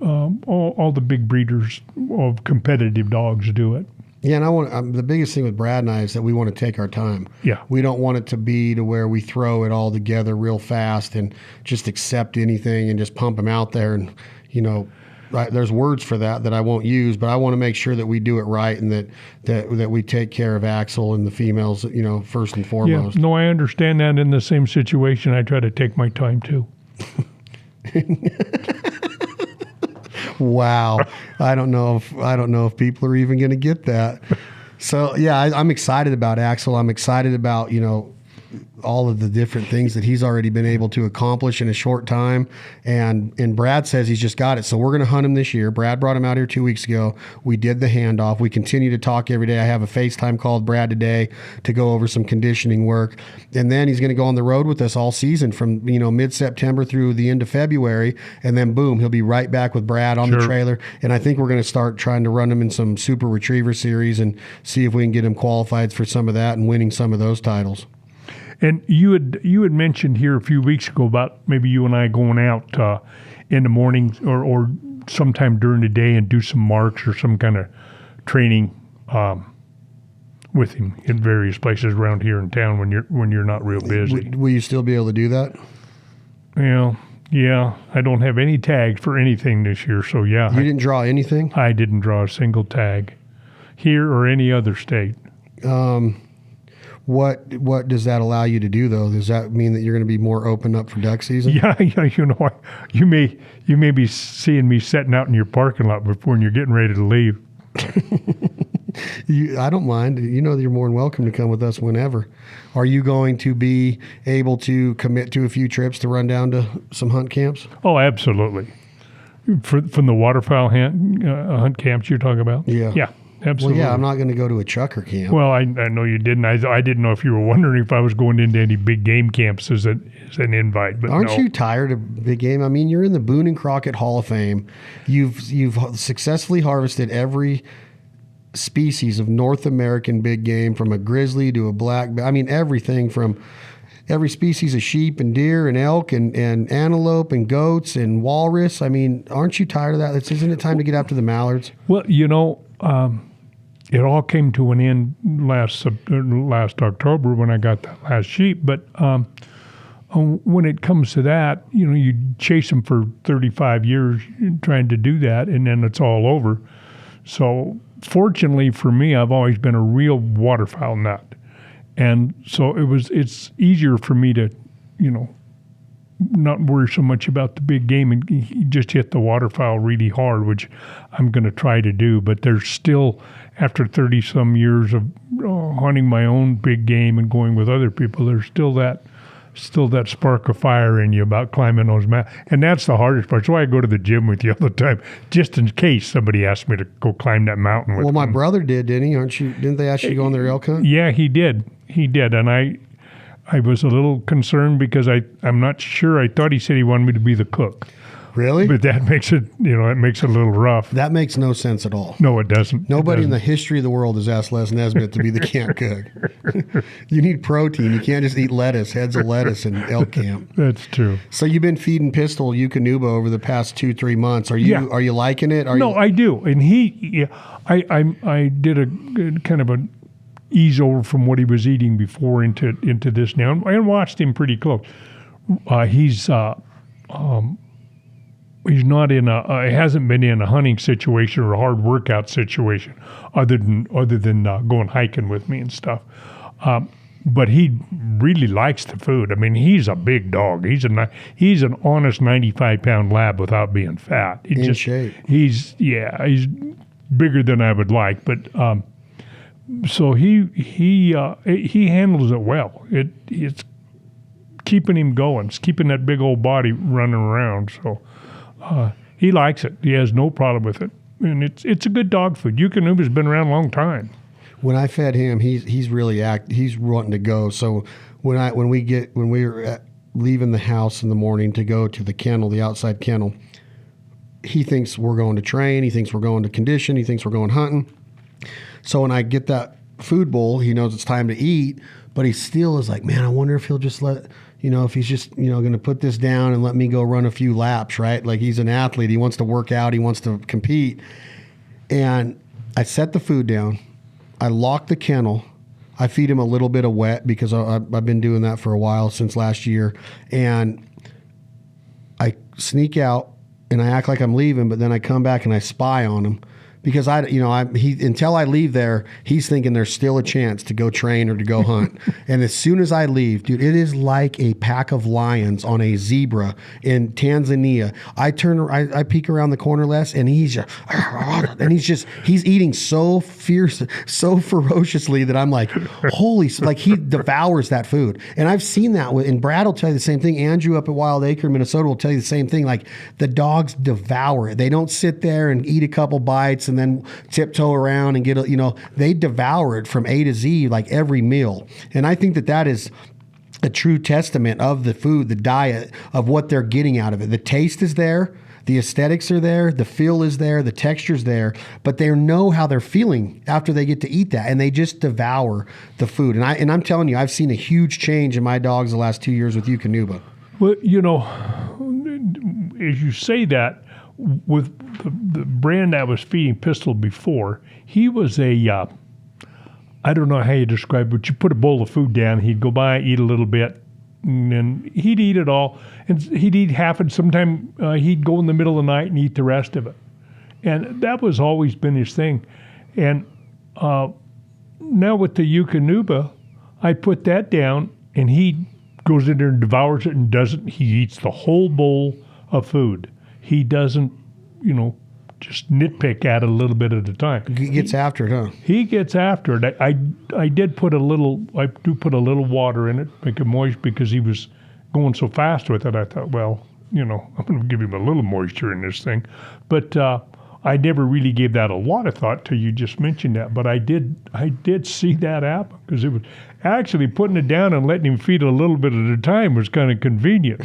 C: all the big breeders of competitive dogs do it.
B: Yeah, and the biggest thing with Brad and I is that we want to take our time.
C: Yeah.
B: We don't want it to be to where we throw it all together real fast and just accept anything and just pump them out there. And, there's words for that I won't use, but I want to make sure that we do it right and that we take care of Axel and the females, first and foremost.
C: Yeah, no, I understand that. In the same situation, I try to take my time too.
B: Wow. I don't know if people are even going to get that. So yeah, I'm excited about Axel. I'm excited about, all of the different things that he's already been able to accomplish in a short time. And Brad says he's just got it. So we're going to hunt him this year. Brad brought him out here 2 weeks ago. We did the handoff. We continue to talk every day. I have a FaceTime call with Brad today to go over some conditioning work. And then he's going to go on the road with us all season from, mid-September through the end of February. And then boom, he'll be right back with Brad on the trailer. And I think we're going to start trying to run him in some super retriever series and see if we can get him qualified for some of that and winning some of those titles.
C: And you had mentioned here a few weeks ago about maybe you and I going out in the morning or sometime during the day and do some marks or some kind of training with him in various places around here in town when you're not real busy.
B: Will you still be able to do that?
C: Yeah. I don't have any tags for anything this year, so yeah.
B: You didn't draw anything?
C: I didn't draw a single tag here or any other state.
B: What does that allow you to do, though? Does that mean that you're going to be more open up for duck season?
C: Yeah, you may be seeing me setting out in your parking lot when you're getting ready to leave.
B: I don't mind. You know that you're more than welcome to come with us whenever. Are you going to be able to commit to a few trips to run down to some hunt camps?
C: Oh, absolutely. From the waterfowl hunt camps you're talking about?
B: Yeah.
C: Yeah, absolutely.
B: Well, yeah, I'm not going to go to a chucker camp.
C: Well, I know you didn't. I didn't know if you were wondering if I was going into any big game camps as an invite. But
B: Aren't
C: no.
B: you tired of big game? I mean, you're in the Boone and Crockett Hall of Fame. You've successfully harvested every species of North American big game, from a grizzly to a black. I mean, everything from every species of sheep and deer and elk and antelope and goats and walrus. I mean, aren't you tired of that? Isn't it time to get after the mallards?
C: Well, it all came to an end last October when I got that last sheep. But when it comes to that, you chase them for 35 years trying to do that, and then it's all over. So fortunately for me, I've always been a real waterfowl nut. And so it's easier for me to, not worry so much about the big game and just hit the waterfowl really hard, which I'm going to try to do. But there's still, after 30 some years of hunting my own big game and going with other people, there's still that spark of fire in you about climbing those mountains. And that's the hardest part. So I go to the gym with you all the time, just in case somebody asked me to go climb that mountain with
B: Well, my
C: them.
B: brother did, didn't he? Didn't they ask you to go on their elk hunt?
C: Yeah, he did. And I was a little concerned because I'm not sure. I thought he said he wanted me to be the cook.
B: Really?
C: But that makes it, it makes it a little rough.
B: That makes no sense at all.
C: No, it doesn't.
B: Nobody in the history of the world has asked Les Naisbitt to be the camp cook. You need protein. You can't just eat lettuce, heads of lettuce in elk camp.
C: That's true.
B: So you've been feeding Pistol Eukanuba over the past 2-3 months. Are you liking it?
C: I do. And I did a kind of an ease over from what he was eating before into this now. I watched him pretty close. He's not in he hasn't been in a hunting situation or a hard workout situation other than going hiking with me and stuff. But he really likes the food. I mean, he's a big dog. He's an honest 95-pound lab without being fat.
B: In shape.
C: He's bigger than I would like, but so he handles it well. It's keeping him going. It's keeping that big old body running around. So he likes it. He has no problem with it, and it's a good dog food. Eukanuba's been around a long time.
B: When I fed him, he's really he's wanting to go. So when we were leaving the house in the morning to go to the kennel, the outside kennel, he thinks we're going to train. He thinks we're going to condition. He thinks we're going hunting. So when I get that food bowl, he knows it's time to eat, but he still is like, man, I wonder if he'll just if he's just, going to put this down and let me go run a few laps, right? Like, he's an athlete. He wants to work out. He wants to compete. And I set the food down. I lock the kennel. I feed him a little bit of wet because I've been doing that for a while, since last year. And I sneak out and I act like I'm leaving, but then I come back and I spy on him. Because until I leave there, he's thinking there's still a chance to go train or to go hunt. And as soon as I leave, dude, it is like a pack of lions on a zebra in Tanzania. I peek around the corner, Les, and he's eating so fierce, so ferociously that I'm like, holy, like, he devours that food. And I've seen that and Brad will tell you the same thing. Andrew up at Wild Acre, Minnesota, will tell you the same thing. Like, the dogs devour it. They don't sit there and eat a couple bites and then tiptoe around and they devour it from A to Z, like every meal. And I think that is a true testament of the food, the diet, of what they're getting out of it. The taste is there, the aesthetics are there, the feel is there, the texture's there, but they know how they're feeling after they get to eat that, and they just devour the food. And I'm telling you, I've seen a huge change in my dogs the last 2 years with Eukanuba.
C: Well, as you say that, with the brand I was feeding Pistol before, he was I don't know how you describe it, but you put a bowl of food down, he'd go by, eat a little bit, and then he'd eat it all. And he'd eat half it. Sometime he'd go in the middle of the night and eat the rest of it. And that was always been his thing. And now with the Eukanuba, I put that down, and he goes in there and devours it and he eats the whole bowl of food. He doesn't, just nitpick at it a little bit at a time.
B: He gets after it, huh?
C: He gets after it. I do put a little water in it, make it moist, because he was going so fast with it. I thought, well, I'm going to give him a little moisture in this thing. But I never really gave that a lot of thought till you just mentioned that. But I did see that happen, because it was actually putting it down and letting him feed a little bit at a time was kind of convenient.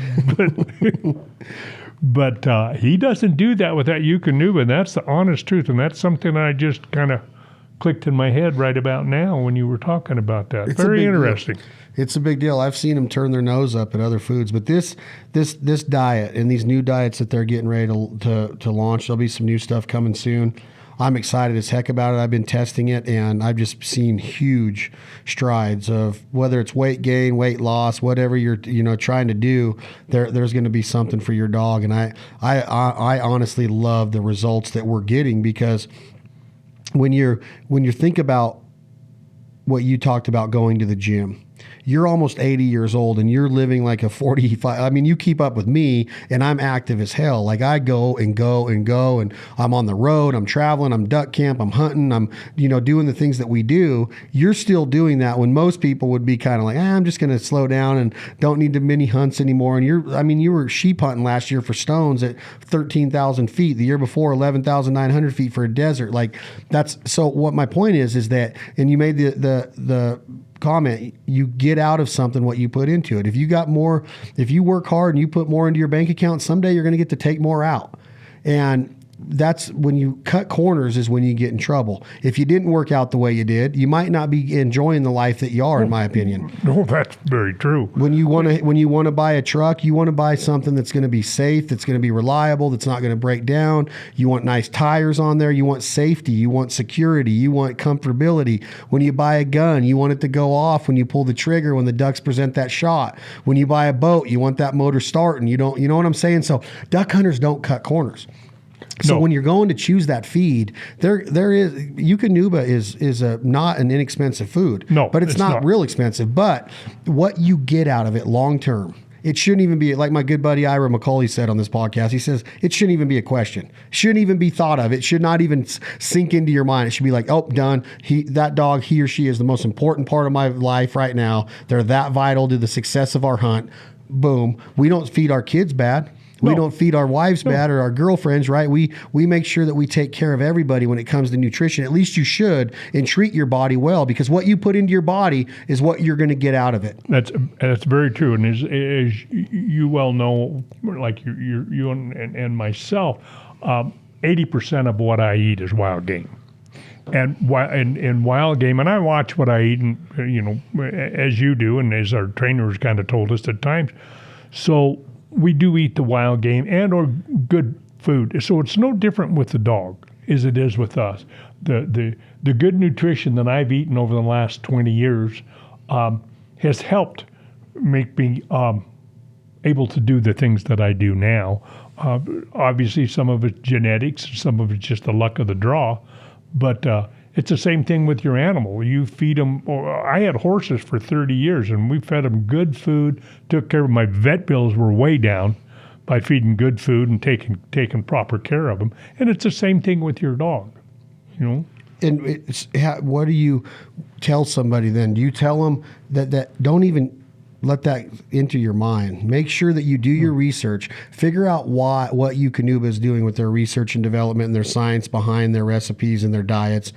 C: But he doesn't do that with that Eukanuba, and that's the honest truth. And that's something I just kind of clicked in my head right about now when you were talking about that.
B: It's
C: very interesting.
B: It's a big deal. I've seen them turn their nose up at other foods, but this diet and these new diets that they're getting ready to launch, there'll be some new stuff coming soon. I'm excited as heck about it. I've been testing it, and I've just seen huge strides of whether it's weight gain, weight loss, whatever you're trying to do. There's going to be something for your dog, and I honestly love the results that we're getting, because when you think about what you talked about, going to the gym, you're almost 80 years old and you're living like a 45. I mean, you keep up with me, and I'm active as hell. Like, I go and go and go, and I'm on the road, I'm traveling, I'm duck camp, I'm hunting, I'm, doing the things that we do. You're still doing that when most people would be kind of like, I'm just going to slow down and don't need the mini hunts anymore. And you were sheep hunting last year for stones at 13,000 feet. The year before, 11,900 feet for a desert. Like, so what my point is that, and you made the comment, you get out of something what you put into it. If you work hard and you put more into your bank account, someday you're going to get to take more out. And that's when you cut corners, is when you get in trouble. If you didn't work out the way you did, you might not be enjoying the life that you are, in my opinion.
C: No, that's very true.
B: When you want to buy a truck, you want to buy something that's going to be safe, that's going to be reliable, that's not going to break down. You want nice tires on there. You want safety. You want security. You want comfortability. When you buy a gun, you want it to go off when you pull the trigger, when the ducks present that shot. When you buy a boat, you want that motor starting. You know what I'm saying? So duck hunters don't cut corners. So when you're going to choose that feed, there is Eukanuba is not an inexpensive food.
C: No,
B: but it's not real expensive. But what you get out of it long term, it shouldn't even be, like my good buddy Ira McCauley said on this podcast. He says it shouldn't even be a question. Shouldn't even be thought of. It should not even sink into your mind. It should be like, oh, done. That dog, he or she is the most important part of my life right now. They're that vital to the success of our hunt. Boom. We don't feed our kids bad. We don't feed our wives bad, or our girlfriends, right? We make sure that we take care of everybody when it comes to nutrition. At least you should, and treat your body well, because what you put into your body is what you're going to get out of it.
C: That's very true. And as you well know, like you and myself, 80% of what I eat is wild game. And wild game, and I watch what I eat, and, as you do, and as our trainers kind of told us at times. So we do eat the wild game and or good food. So it's no different with the dog as it is with us. The good nutrition that I've eaten over the last 20 years has helped make me able to do the things that I do now. Obviously, some of it's genetics, some of it's just the luck of the draw, but it's the same thing with your animal. You feed them. I had horses for 30 years, and we fed them good food, took care of them. My vet bills were way down by feeding good food and taking proper care of them. And it's the same thing with your dog, And
B: what do you tell somebody then? Do you tell them that don't even let that into your mind? Make sure that you do your research, figure out what Eukanuba is doing with their research and development and their science behind their recipes and their diets,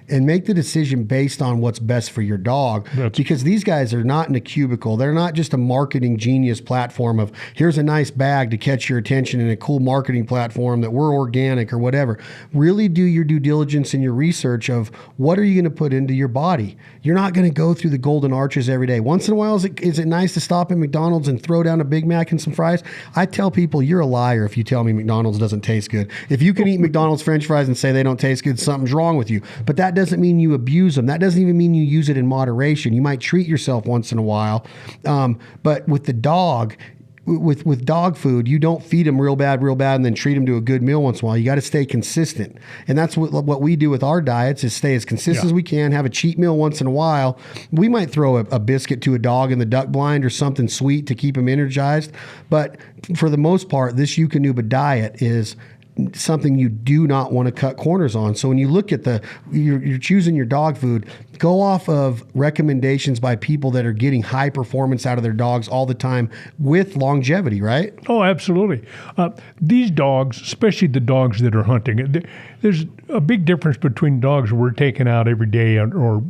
B: and make the decision based on what's best for your dog. Because these guys are not in a cubicle. They're not just a marketing genius platform of, here's a nice bag to catch your attention, and a cool marketing platform that we're organic or whatever. Really do your due diligence and your research of what are you going to put into your body. You're not going to go through the golden arches every day. Once in a while, is it nice to stop at McDonald's and throw down a Big Mac and some fries? I tell people, you're a liar if you tell me McDonald's doesn't taste good. If you can eat McDonald's French fries and say they don't taste good, something's wrong with you. But that doesn't mean you abuse them. That doesn't even mean you use it in moderation. You might treat yourself once in a while. But with the dog, with dog food, you don't feed them real bad, and then treat them to a good meal once in a while. You got to stay consistent. And that's what we do with our diets is stay as consistent as we can, have a cheat meal once in a while. We might throw a biscuit to a dog in the duck blind or something sweet to keep them energized. But for the most part, this Eukanuba diet is something you do not want to cut corners on. So when you look at you're choosing your dog food, go off of recommendations by people that are getting high performance out of their dogs all the time with longevity, right?
C: Oh, absolutely. These dogs, especially the dogs that are hunting, there's a big difference between dogs we're taking out every day or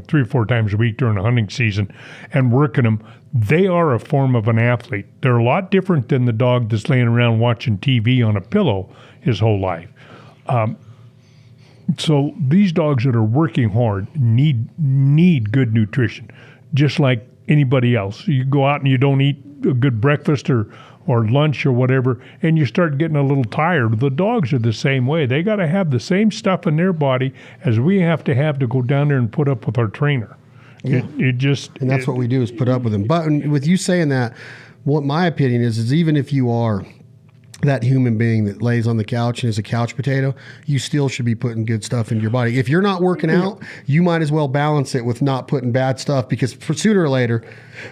C: 3 or 4 times a week during the hunting season and working them. They are a form of an athlete. They're a lot different than the dog that's laying around watching TV on a pillow his whole life. So these dogs that are working hard need good nutrition, just like anybody else. You go out and you don't eat a good breakfast or lunch or whatever, and you start getting a little tired. The dogs are the same way. They got to have the same stuff in their body as we have to go down there and put up with our trainer.
B: Yeah. And that's what we do is put up with them. But with you saying that, what my opinion is even if you are that human being that lays on the couch and is a couch potato, you still should be putting good stuff into your body. If you're not working out, you might as well balance it with not putting bad stuff, because for sooner or later,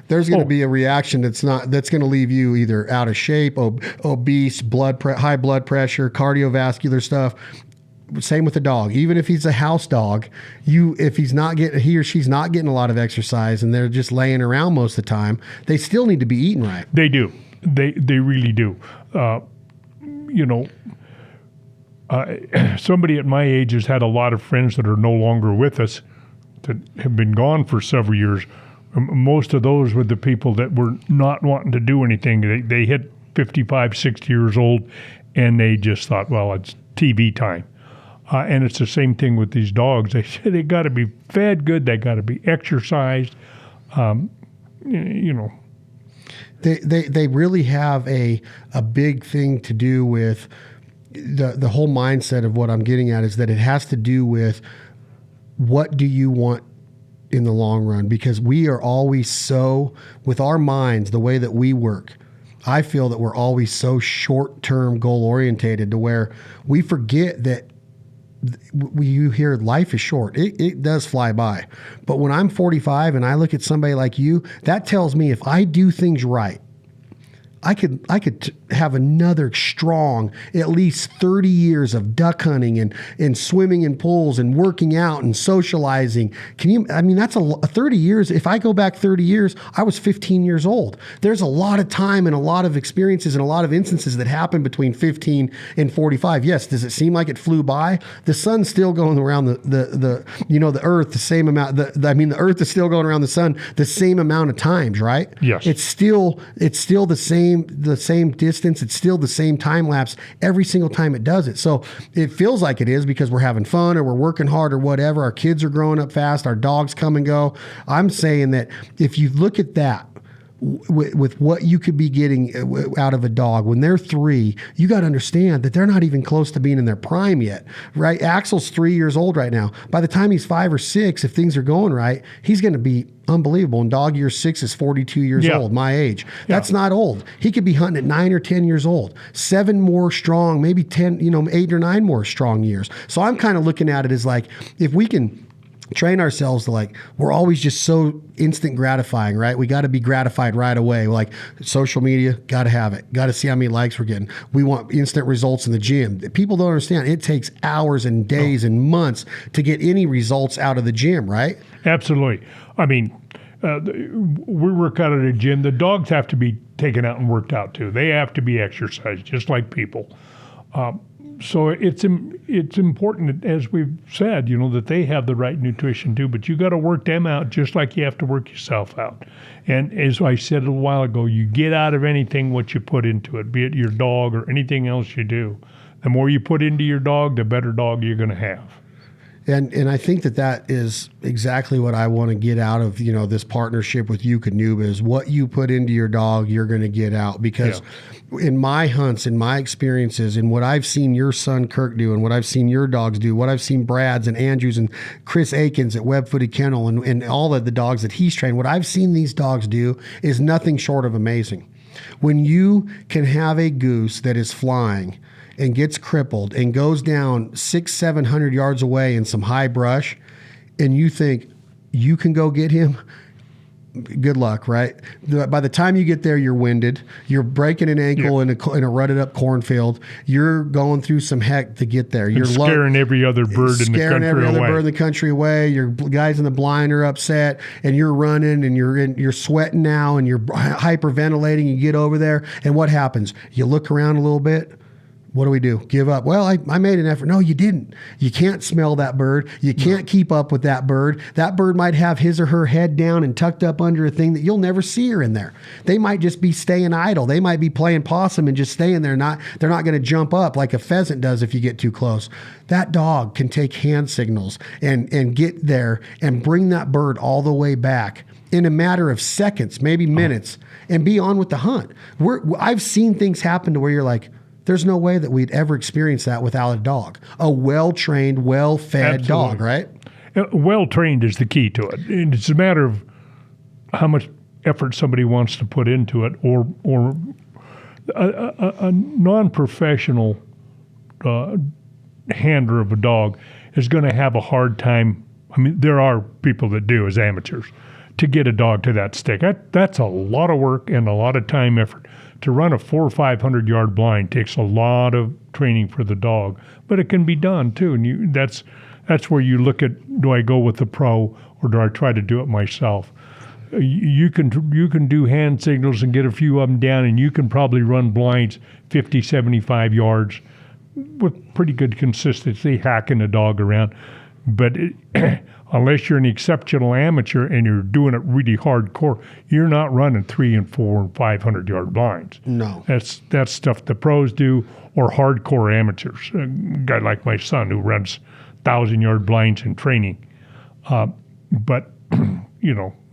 B: there's going to be a reaction that's going to leave you either out of shape, obese, high blood pressure, cardiovascular stuff. Same with the dog. Even if he's a house dog, if he or she's not getting a lot of exercise and they're just laying around most of the time, they still need to be eating right.
C: They do. They really do. Somebody at my age has had a lot of friends that are no longer with us that have been gone for several years. Most of those were the people that were not wanting to do anything. They hit 55, 60 years old, and they just thought, well, it's TV time. And it's the same thing with these dogs. They got to be fed good. They got to be exercised.
B: They really have a big thing to do with the whole mindset of what I'm getting at is that it has to do with what do you want in the long run, because we are always so, with our minds, the way that we work, I feel that we're always so short-term goal orientated to where we forget that you hear life is short. It does fly by. But when I'm 45 and I look at somebody like you, that tells me if I do things right, I could have another strong, at least 30 years of duck hunting and swimming in pools and working out and socializing. That's 30 years. If I go back 30 years, I was 15 years old. There's a lot of time and a lot of experiences and a lot of instances that happen between 15 and 45. Yes, does it seem like it flew by? The sun's still going around the earth the same amount. The earth is still going around the sun the same amount of times, right?
C: Yes. It's
B: still the same distance. It's still the same time lapse every single time it does it. So it feels like it is because we're having fun or we're working hard or whatever. Our kids are growing up fast. Our dogs come and go. I'm saying that if you look at that with what you could be getting out of a dog when they're 3, you got to understand that they're not even close to being in their prime yet, right? Axel's 3 years old right now. By the time he's 5 or 6, if things are going right, he's going to be unbelievable. And dog year 6 is 42 years old, my age. That's not old. He could be hunting at 9 or 10 years old. 7 more strong, maybe 10, 8 or 9 more strong years. So I'm kind of looking at it as like, if we can train ourselves to we're always just so instant gratifying, right? We got to be gratified right away. Like social media, got to have it. Got to see how many likes we're getting. We want instant results in the gym. People don't understand. It takes hours and days and months to get any results out of the gym, right? Absolutely.
C: We work out at a gym. The dogs have to be taken out and worked out too. They have to be exercised just like people. So it's important, as we've said, that they have the right nutrition too, but you got to work them out just like you have to work yourself out. And as I said a while ago, you get out of anything what you put into it, be it your dog or anything else you do. The more you put into your dog, the better dog you're going to have.
B: And I think that is exactly what I want to get out of, this partnership with Eukanuba is what you put into your dog, you're going to get out. Because in my hunts, in my experiences, and what I've seen your son Kirk do, and what I've seen your dogs do, what I've seen Brad's and Andrew's and Chris Aikens at Web-Footed Kennel and all of the dogs that he's trained, what I've seen these dogs do is nothing short of amazing. When you can have a goose that is flying and gets crippled and goes down 600-700 yards away in some high brush, and you think you can go get him, good luck, right? By the time you get there, you're winded. You're breaking an ankle in a rutted up cornfield. You're going through some heck to get there. You're
C: scaring every other bird in the country away.
B: Scaring every other bird in the country away. Your guys in the blind are upset, and you're running, and you're sweating now, and you're hyperventilating. You get over there, and what happens? You look around a little bit. What do we do? Give up. Well, I made an effort. No, you didn't. You can't smell that bird. You can't keep up with that bird. That bird might have his or her head down and tucked up under a thing that you'll never see her in there. They might just be staying idle. They might be playing possum and just staying there. They're not going to jump up like a pheasant does if you get too close. That dog can take hand signals and get there and bring that bird all the way back in a matter of seconds, maybe minutes, and be on with the hunt. I've seen things happen to where you're like, there's no way that we'd ever experience that without a dog. A well-trained, well-fed dog, right?
C: Well-trained is the key to it. And it's a matter of how much effort somebody wants to put into it, or a non-professional handler of a dog is going to have a hard time. I mean, there are people that do as amateurs to get a dog to that stick. That's a lot of work and a lot of time effort. To run a 400 or 500 yard blind takes a lot of training for the dog, but it can be done too. And that's where you look at, do I go with the pro or do I try to do it myself? You can do hand signals and get a few of them down, and you can probably run blinds 50, 75 yards with pretty good consistency, hacking a dog around. But unless you're an exceptional amateur and you're doing it really hardcore, you're not running 300 and 400 and 500 yard blinds.
B: No.
C: That's stuff the pros do, or hardcore amateurs. A guy like my son who runs 1,000 yard blinds in training. But,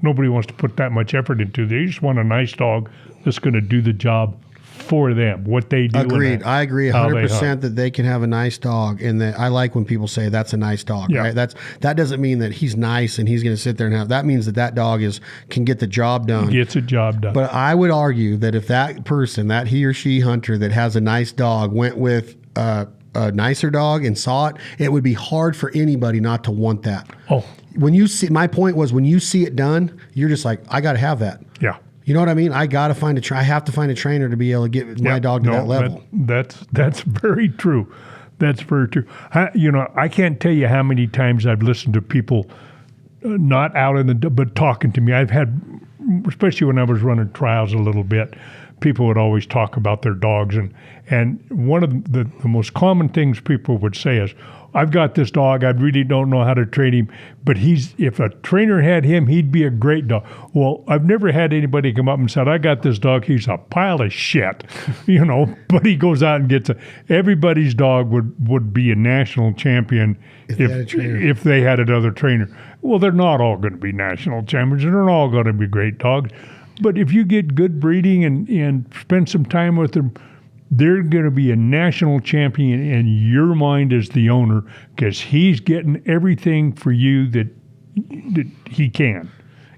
C: nobody wants to put that much effort into it. They just want a nice dog that's going to do the job for them, what they do.
B: Agreed. I agree 100% that they can have a nice dog, and that I like when people say that's a nice dog.
C: Yeah.
B: Right? That doesn't mean that he's nice and he's going to sit there and have. That means that dog can get the job done.
C: Gets a job done.
B: But I would argue that if that person, that he or she hunter that has a nice dog, went with a nicer dog and saw it, it would be hard for anybody not to want that.
C: Oh,
B: my point was, when you see it done, you're just like, I got to have that.
C: yeah.
B: You know what I mean? I got to find I have to find a trainer to be able to get my dog to that level.
C: That's very true. That's very true. I can't tell you how many times I've listened to people not out in but talking to me. I've had, especially when I was running trials a little bit, people would always talk about their dogs, and one of the most common things people would say is, I've got this dog, I really don't know how to train him, but if a trainer had him, he'd be a great dog. Well, I've never had anybody come up and said, I got this dog, he's a pile of shit, but he goes out and gets everybody's dog would be a national champion if they had another trainer. Well, they're not all going to be national champions, and they're not all going to be great dogs. But if you get good breeding and spend some time with them, they're going to be a national champion in your mind as the owner, because he's getting everything for you that he can.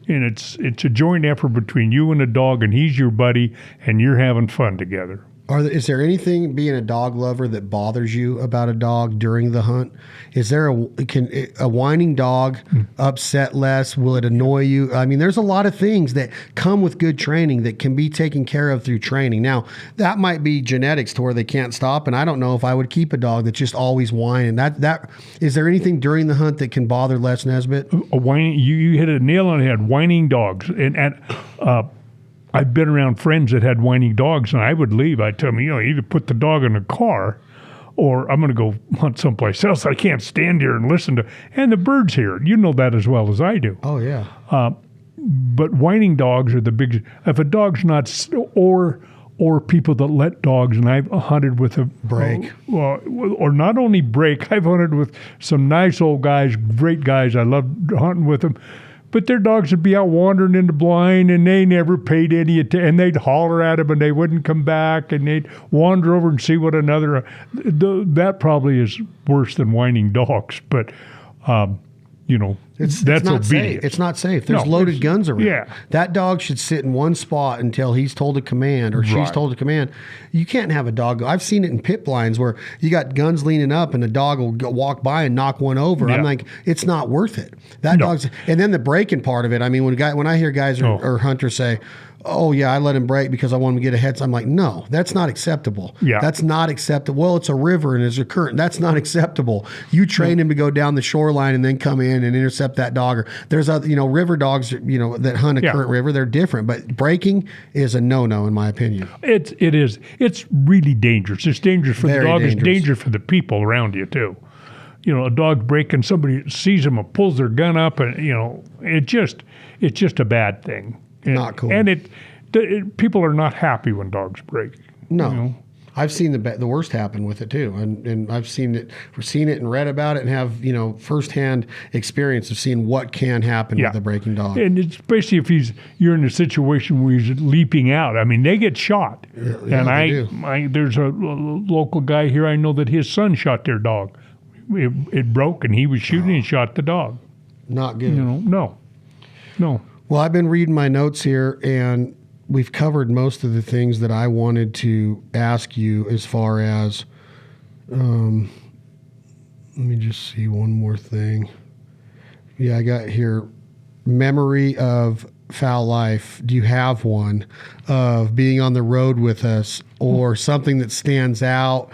C: And it's a joint effort between you and the dog, and he's your buddy, and you're having fun together.
B: Is there anything, being a dog lover, that bothers you about a dog during the hunt? Is there can a whining dog upset less? Will it annoy you? I mean, there's a lot of things that come with good training that can be taken care of through training. Now, that might be genetics to where they can't stop, and I don't know if I would keep a dog that's just always whining. That is there anything during the hunt that can bother Les Naisbitt?
C: A whining, you hit a nail on the head. Whining dogs, and I've been around friends that had whining dogs, and I would leave. I'd tell them, either put the dog in a car, or I'm going to go hunt someplace else. I can't stand here and listen to. And the birds here, you know that as well as I do.
B: Oh yeah.
C: But whining dogs are the big. If a dog's not, or people that let dogs, and I've hunted with a
B: break,
C: or not only break. I've hunted with some nice old guys, great guys. I love hunting with them. But their dogs would be out wandering in the blind, and they never paid any attention. And they'd holler at them, and they wouldn't come back, and they'd wander over and see what another. That probably is worse than whining dogs. But
B: It's
C: That's
B: not
C: obedience.
B: safe. It's not safe. There's
C: No,
B: loaded
C: it's-
B: guns around.
C: yeah.
B: That dog should sit in one spot until he's told to command or she's
C: Right.
B: told to command. You can't have a dog. I've seen it in pit blinds where you got guns leaning up and a dog will walk by and knock one over.
C: Yeah.
B: I'm like, it's not worth it. That dog's, and then the breaking part of it. I mean, when I hear guys or hunters say, "Oh yeah, I let him break because I want him to get ahead," I'm like, no, that's not acceptable.
C: Yeah.
B: That's not acceptable. Well, it's a river and there's a current. That's not acceptable. You train him to go down the shoreline and then come in and intercept that dog. Or there's other, river dogs, that hunt a current river. They're different, but breaking is a no-no in my opinion.
C: It is. It's really dangerous. It's dangerous for
B: Very
C: the dog.
B: dangerous.
C: It's dangerous for the people around you too. A dog's breaking, somebody sees them and pulls their gun up, and it's just a bad thing.
B: Not cool.
C: And people are not happy when dogs break.
B: No. I've seen the worst happen with it too, and I've seen it and read about it, and have firsthand experience of seeing what can happen with a breaking dog.
C: And especially if you're in a situation where he's leaping out. I mean, they get shot. And there's a local guy here I know that his son shot their dog. It broke, and he was shooting and shot the dog.
B: Not good.
C: No.
B: Well, I've been reading my notes here, and we've covered most of the things that I wanted to ask you as far as, let me just see one more thing. Yeah, I got here, memory of foul life. Do you have one of being on the road with us, or something that stands out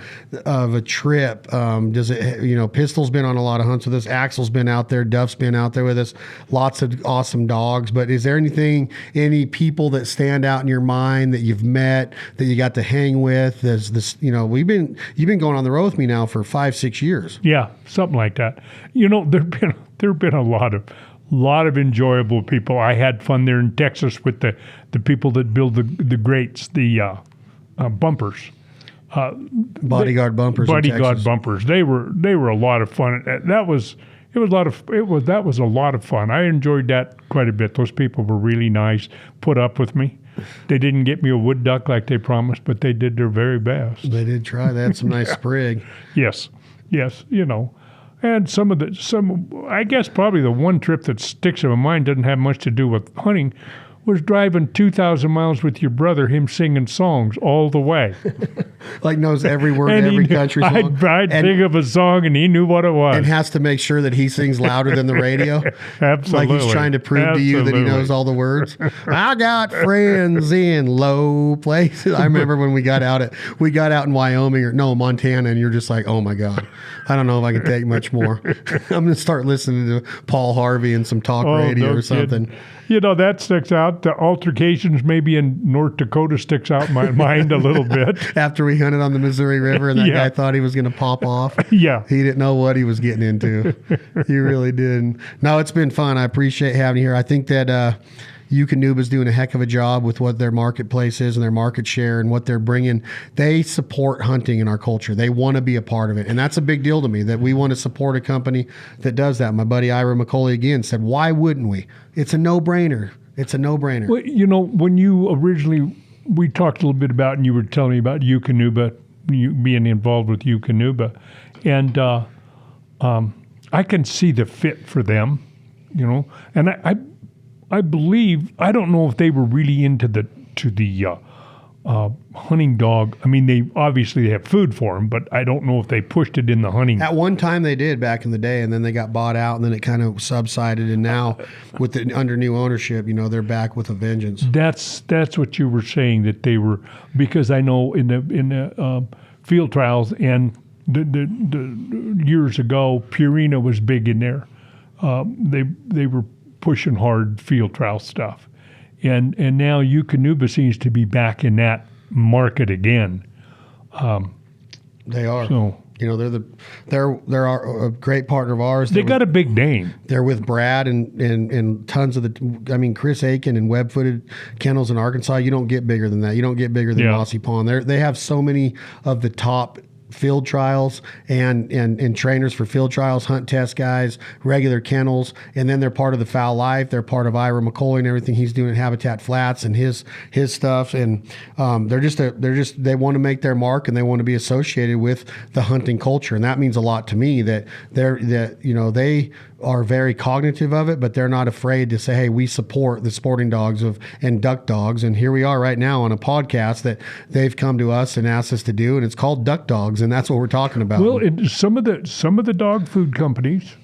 B: of a trip? Does it, Pistol's been on a lot of hunts with us. Axel's been out there. Duff's been out there with us. Lots of awesome dogs. But is there any people that stand out in your mind that you've met, that you got to hang with? There's this, you've been going on the road with me now for 5-6 years.
C: Yeah, something like that. There've been a lot of enjoyable people. I had fun there in Texas with the people that build the grates, the bumpers.
B: Bodyguard bumpers.
C: Bodyguard bumpers. They were a lot of fun. That was a lot of fun. I enjoyed that quite a bit. Those people were really nice. Put up with me. They didn't get me a wood duck like they promised, but they did their very best.
B: They did try. They had some nice sprig.
C: Yes. And I guess probably the one trip that sticks in my mind doesn't have much to do with hunting, was driving 2,000 miles with your brother, him singing songs all the way.
B: Like knows every word, every country song.
C: I'd think of a song and he knew what it was.
B: And has to make sure that he sings louder than the radio.
C: Absolutely.
B: Like he's trying to prove to you that he knows all the words. I got friends in low places. I remember when we got out in Montana, and you're just like, oh my God, I don't know if I can take much more. I'm going to start listening to Paul Harvey and some talk radio or something.
C: That sticks out. The altercations maybe in North Dakota sticks out in my mind a little bit.
B: After we hunted on the Missouri River and that guy thought he was going to pop off.
C: Yeah.
B: He didn't know what he was getting into. He really didn't. No, it's been fun. I appreciate having you here. I think that Eukanuba's doing a heck of a job with what their marketplace is and their market share and what they're bringing. They support hunting in our culture. They want to be a part of it. And that's a big deal to me, that we want to support a company that does that. My buddy Ira McCauley again said, why wouldn't we? It's a no-brainer. It's a no-brainer.
C: Well, when we talked a little bit about, and you were telling me about Eukanuba, you being involved with Eukanuba, and I can see the fit for them, and I believe, I don't know if they were really into the hunting dog. I mean, they obviously have food for them, but I don't know if they pushed it in the hunting.
B: At one time they did back in the day, and then they got bought out, and then it kind of subsided. And now, under new ownership, they're back with a vengeance.
C: That's what you were saying, that they were, because I know in the field trials and the years ago, Purina was big in there. They were pushing hard field trial stuff. And now Eukanuba seems to be back in that market again.
B: They are.
C: So
B: they're a great partner of ours.
C: They got a big name.
B: They're with Brad and tons of Chris Aiken and Web-Footed Kennels in Arkansas. You don't get bigger than that. You don't get bigger than Mossy Pond. They have so many of the top field trials and trainers for field trials, hunt test guys, regular kennels, and then they're part of the Fowl Life. They're part of Ira McCoy and everything he's doing at Habitat Flats and his stuff. And they want to make their mark and they want to be associated with the hunting culture, and that means a lot to me. That they are very cognitive of it, but they're not afraid to say, hey, we support the sporting dogs and duck dogs. And here we are right now on a podcast that they've come to us and asked us to do, and it's called Duck Dogs, and that's what we're talking about.
C: Well, some of the dog food companies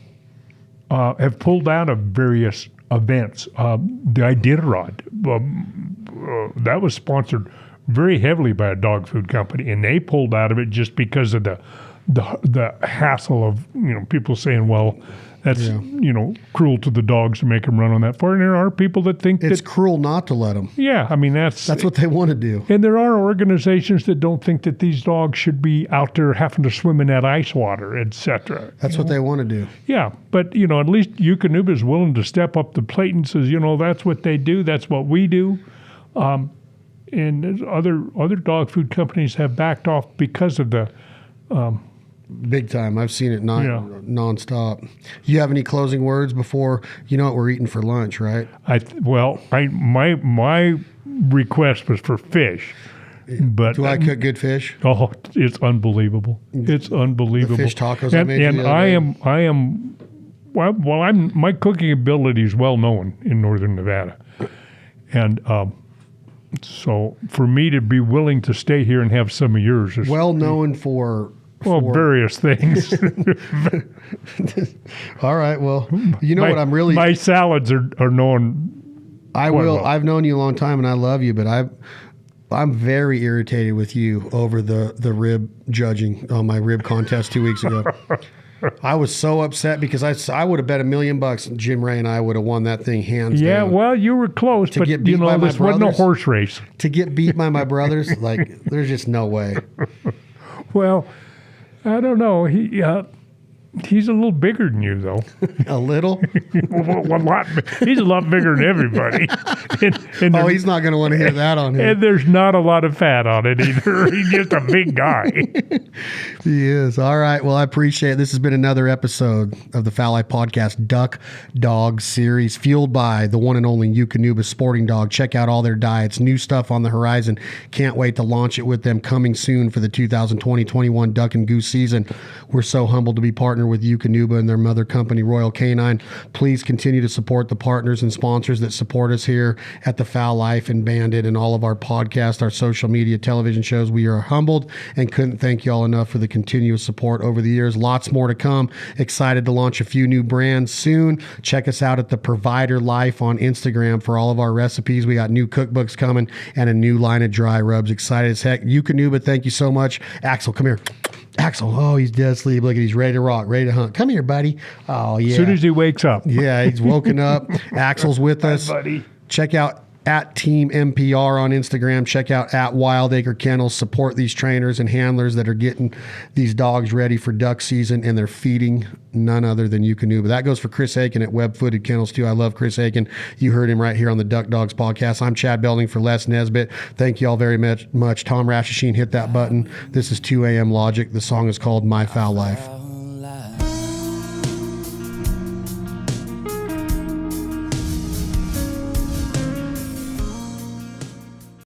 C: have pulled out of various events. The Iditarod, that was sponsored very heavily by a dog food company, and they pulled out of it just because of the hassle of people saying, well, that's cruel to the dogs to make them run on that far. And there are people that think
B: it's cruel not to let them.
C: Yeah, I mean that's
B: what they want to do.
C: And there are organizations that don't think that these dogs should be out there having to swim in that ice water, etc.
B: That's what they want to do.
C: Yeah, but at least Eukanuba is willing to step up the plate and says, that's what they do, that's what we do. And other dog food companies have backed off because of the.
B: Big time. I've seen it nonstop. You have any closing words before what we're eating for lunch, right?
C: My request was for fish, but
B: do I cook good fish?
C: Oh, it's unbelievable! It's unbelievable.
B: The fish tacos
C: my cooking ability is well known in Northern Nevada, and so for me to be willing to stay here and have some of yours is
B: well known for.
C: Various things.
B: All right. Well, what I'm really...
C: My salads are known...
B: I've known you a long time, and I love you, but I'm very irritated with you over the rib judging on my rib contest 2 weeks ago. I was so upset because I would have bet $1 million. Jim Ray and I would have won that thing hands down.
C: Yeah, well, you were close, but this wasn't a horse race.
B: To get beat by my brothers, there's just no way.
C: Well... I don't know. He's a little bigger than you, though.
B: A little?
C: He's a lot bigger than everybody. And
B: he's not going to want to hear that on him.
C: And there's not a lot of fat on it either. He's just a big guy.
B: He is. All right. Well, I appreciate it. This has been another episode of the Fowl Life Podcast Duck Dog Series, fueled by the one and only Eukanuba Sporting Dog. Check out all their diets. New stuff on the horizon. Can't wait to launch it with them coming soon for the 2020-21 duck and goose season. We're so humbled to be partnered with Eukanuba and their mother company, Royal Canine. Please continue to support the partners and sponsors that support us here at the Fowl Life and Bandit and all of our podcasts, our social media, television shows. We are humbled and couldn't thank you all enough for the continuous support over the years. Lots more to come. Excited to launch a few new brands soon. Check us out at The Provider Life on Instagram for all of our recipes. We got new cookbooks coming and a new line of dry rubs. Excited as heck. Eukanuba, thank you so much. Axel, come here. Axel, he's dead asleep. Look at he's ready to rock, ready to hunt. Come here, buddy. Oh, yeah.
C: As soon as he wakes up.
B: Yeah, he's woken up. Axel's with us.
C: Hi, buddy.
B: Check out at Team MPR on Instagram. Check out at Wild Acre Kennels. Support these trainers and handlers that are getting these dogs ready for duck season, and they're feeding none other than Eukanuba. That goes for Chris Aiken at Web Footed Kennels too. I love Chris Aiken. You heard him right here on the Duck Dogs podcast. I'm Chad Belding for Les Naisbitt. Thank you all very much. Tom Rashasheen, hit that button. This is 2 a.m. Logic. The song is called My Fowl Life.